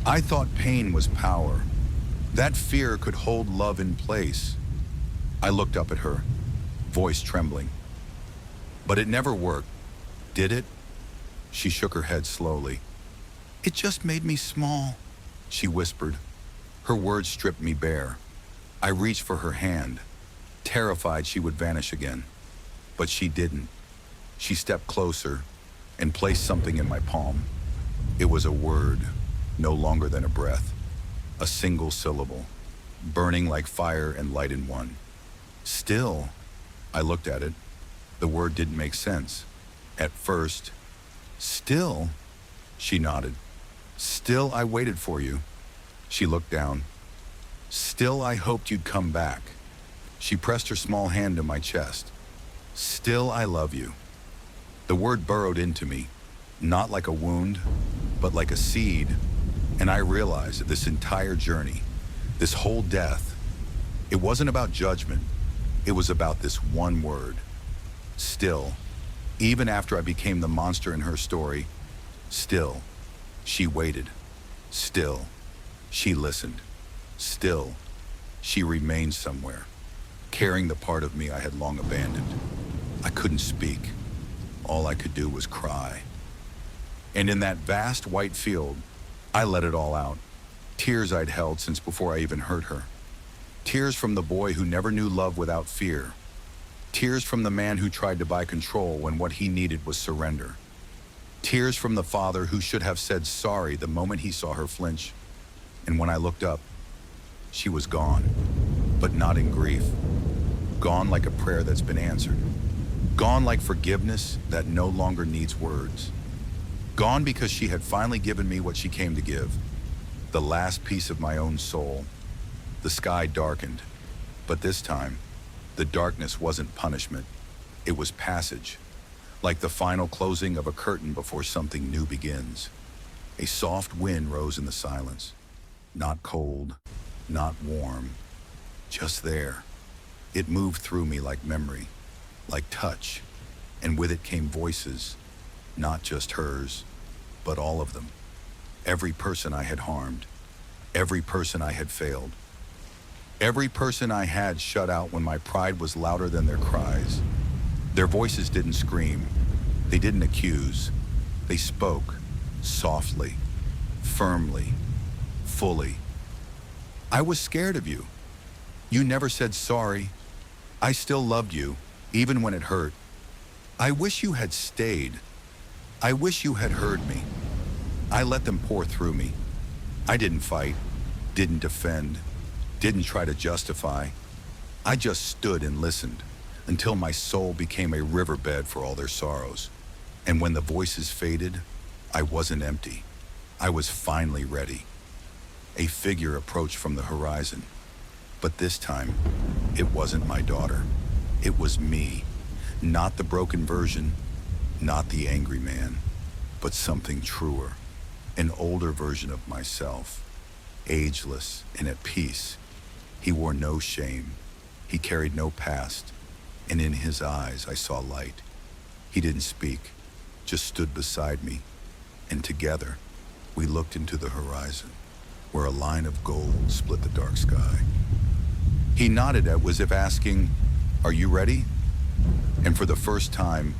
I thought pain was power. That fear could hold love in place." I looked up at her, voice trembling. "But it never worked, did it?" She shook her head slowly. "It just made me small," she whispered. Her words stripped me bare. I reached for her hand, terrified she would vanish again. But she didn't. She stepped closer and placed something in my palm. It was a word, no longer than a breath. A single syllable, burning like fire and light in one. "Still." I looked at it. The word didn't make sense. At first. "Still?" She nodded. "Still I waited for you." She looked down. "Still I hoped you'd come back." She pressed her small hand to my chest. "Still I love you." The word burrowed into me, not like a wound, but like a seed, and I realized that this entire journey, this whole death, it wasn't about judgment. It was about this one word. Still. Even after I became the monster in her story, still, she waited. Still, she listened. Still, she remained somewhere, carrying the part of me I had long abandoned. I couldn't speak. All I could do was cry. And in that vast white field, I let it all out. Tears I'd held since before I even hurt her. Tears from the boy who never knew love without fear. Tears from the man who tried to buy control when what he needed was surrender. Tears from the father who should have said sorry the moment he saw her flinch. And when I looked up, she was gone, but not in grief. Gone like a prayer that's been answered. Gone like forgiveness that no longer needs words. Gone because she had finally given me what she came to give. The last piece of my own soul. The sky darkened, but this time, the darkness wasn't punishment. It was passage, like the final closing of a curtain before something new begins. A soft wind rose in the silence. Not cold, not warm, just there. It moved through me like memory, like touch, and with it came voices, not just hers, but all of them. Every person I had harmed, every person I had failed, every person I had shut out when my pride was louder than their cries. Their voices didn't scream, they didn't accuse, they spoke softly, firmly, fully. I was scared of you. You never said sorry. I still loved you, even when it hurt. I wish you had stayed. I wish you had heard me. I let them pour through me. I didn't fight, didn't defend, didn't try to justify. I just stood and listened until my soul became a riverbed for all their sorrows. And when the voices faded, I wasn't empty. I was finally ready. A figure approached from the horizon. But this time, it wasn't my daughter. It was me. Not the broken version, not the angry man, but something truer. An older version of myself, ageless and at peace. He wore no shame. He carried no past. And in his eyes, I saw light. He didn't speak, just stood beside me. And together, we looked into the horizon, where a line of gold split the dark sky. He nodded as if asking, "Are you ready?" And for the first time,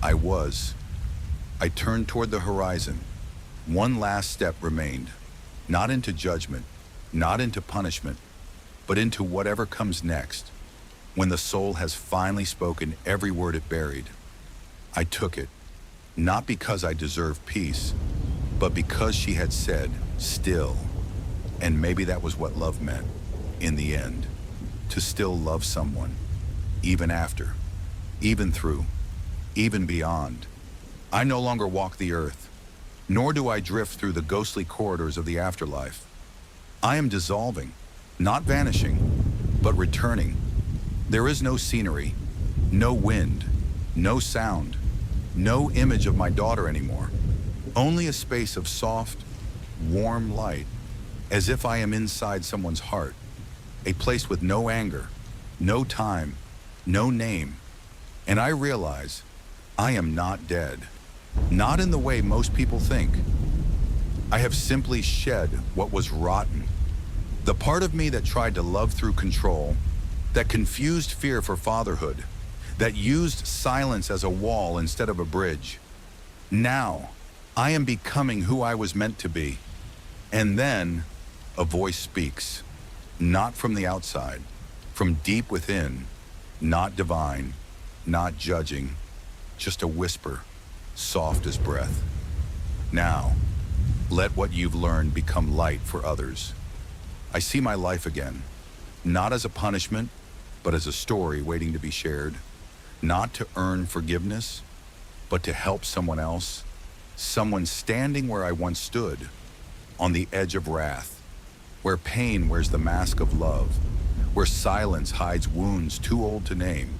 I was. I turned toward the horizon. One last step remained, not into judgment, not into punishment, but into whatever comes next, when the soul has finally spoken every word it buried. I took it, not because I deserved peace, but because she had said, "Still." And maybe that was what love meant, in the end, to still love someone, even after, even through, even beyond. I no longer walk the earth, nor do I drift through the ghostly corridors of the afterlife. I am dissolving, not vanishing, but returning. There is no scenery, no wind, no sound, no image of my daughter anymore. Only a space of soft, warm light, as if I am inside someone's heart. A place with no anger, no time, no name. And I realize I am not dead. Not in the way most people think. I have simply shed what was rotten. The part of me that tried to love through control, that confused fear for fatherhood, that used silence as a wall instead of a bridge. Now, I am becoming who I was meant to be. And then, a voice speaks, not from the outside, from deep within, not divine, not judging, just a whisper, soft as breath. Now, let what you've learned become light for others. I see my life again, not as a punishment, but as a story waiting to be shared, not to earn forgiveness, but to help someone else, someone standing where I once stood, on the edge of wrath, where pain wears the mask of love, where silence hides wounds too old to name.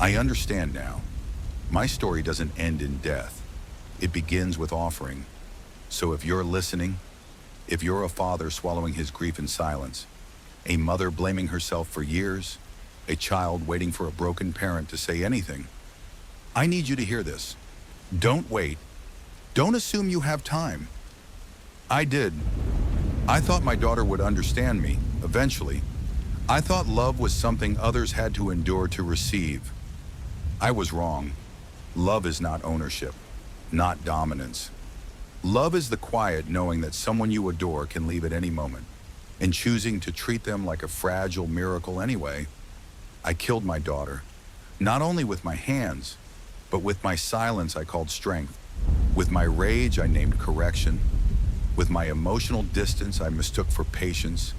I understand now. My story doesn't end in death. It begins with offering. So if you're listening, if you're a father swallowing his grief in silence, a mother blaming herself for years, a child waiting for a broken parent to say anything, I need you to hear this. Don't wait. Don't assume you have time. I did. I thought my daughter would understand me, eventually. I thought love was something others had to endure to receive. I was wrong. Love is not ownership, not dominance. Love is the quiet knowing that someone you adore can leave at any moment, and choosing to treat them like a fragile miracle anyway. I killed my daughter, not only with my hands, but with my silence I called strength. With my rage I named correction. With my emotional distance I mistook for patience.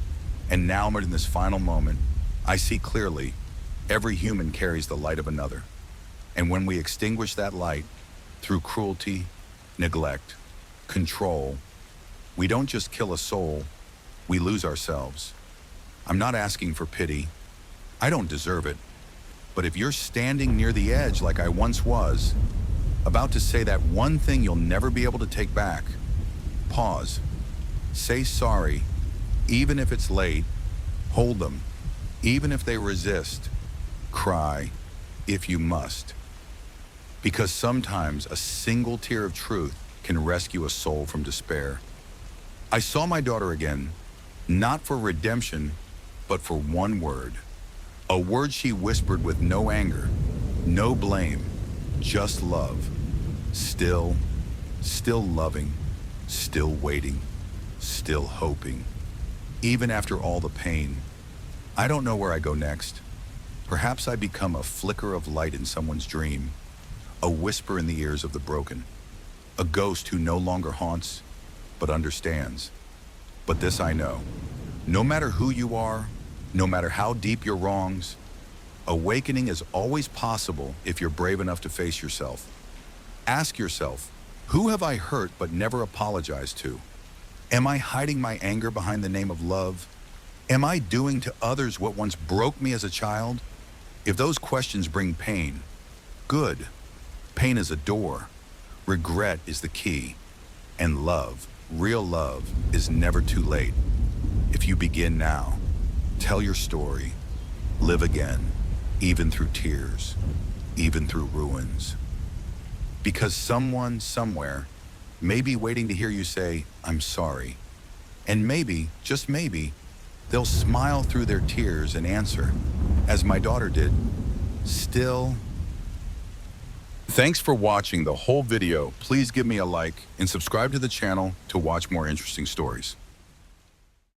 And now in this final moment, I see clearly every human carries the light of another. And when we extinguish that light through cruelty, neglect, control, we don't just kill a soul, we lose ourselves. I'm not asking for pity. I don't deserve it. But if you're standing near the edge like I once was, about to say that one thing you'll never be able to take back, pause, say sorry, Even if it's late, hold them. Even if they resist, cry if you must. Because sometimes a single tear of truth can rescue a soul from despair. I saw my daughter again, not for redemption, but for one word. A word she whispered with no anger, no blame, just love. Still loving, still waiting, still hoping. Even after all the pain, I don't know where I go next. Perhaps I become a flicker of light in someone's dream, a whisper in the ears of the broken, a ghost who no longer haunts, but understands. But this I know, no matter who you are, no matter how deep your wrongs, awakening is always possible if you're brave enough to face yourself. Ask yourself, who have I hurt but never apologized to? Am I hiding my anger behind the name of love? Am I doing to others what once broke me as a child? If those questions bring pain, good. Pain is a door. Regret is the key. And love, real love, is never too late. If you begin now, tell your story, live again, even through tears, even through ruins. Because someone, somewhere, may be waiting to hear you say, I'm sorry. And maybe, just maybe, they'll smile through their tears and answer, as my daughter did, still. Thanks for watching the whole video. Please give me a like and subscribe to the channel to watch more interesting stories.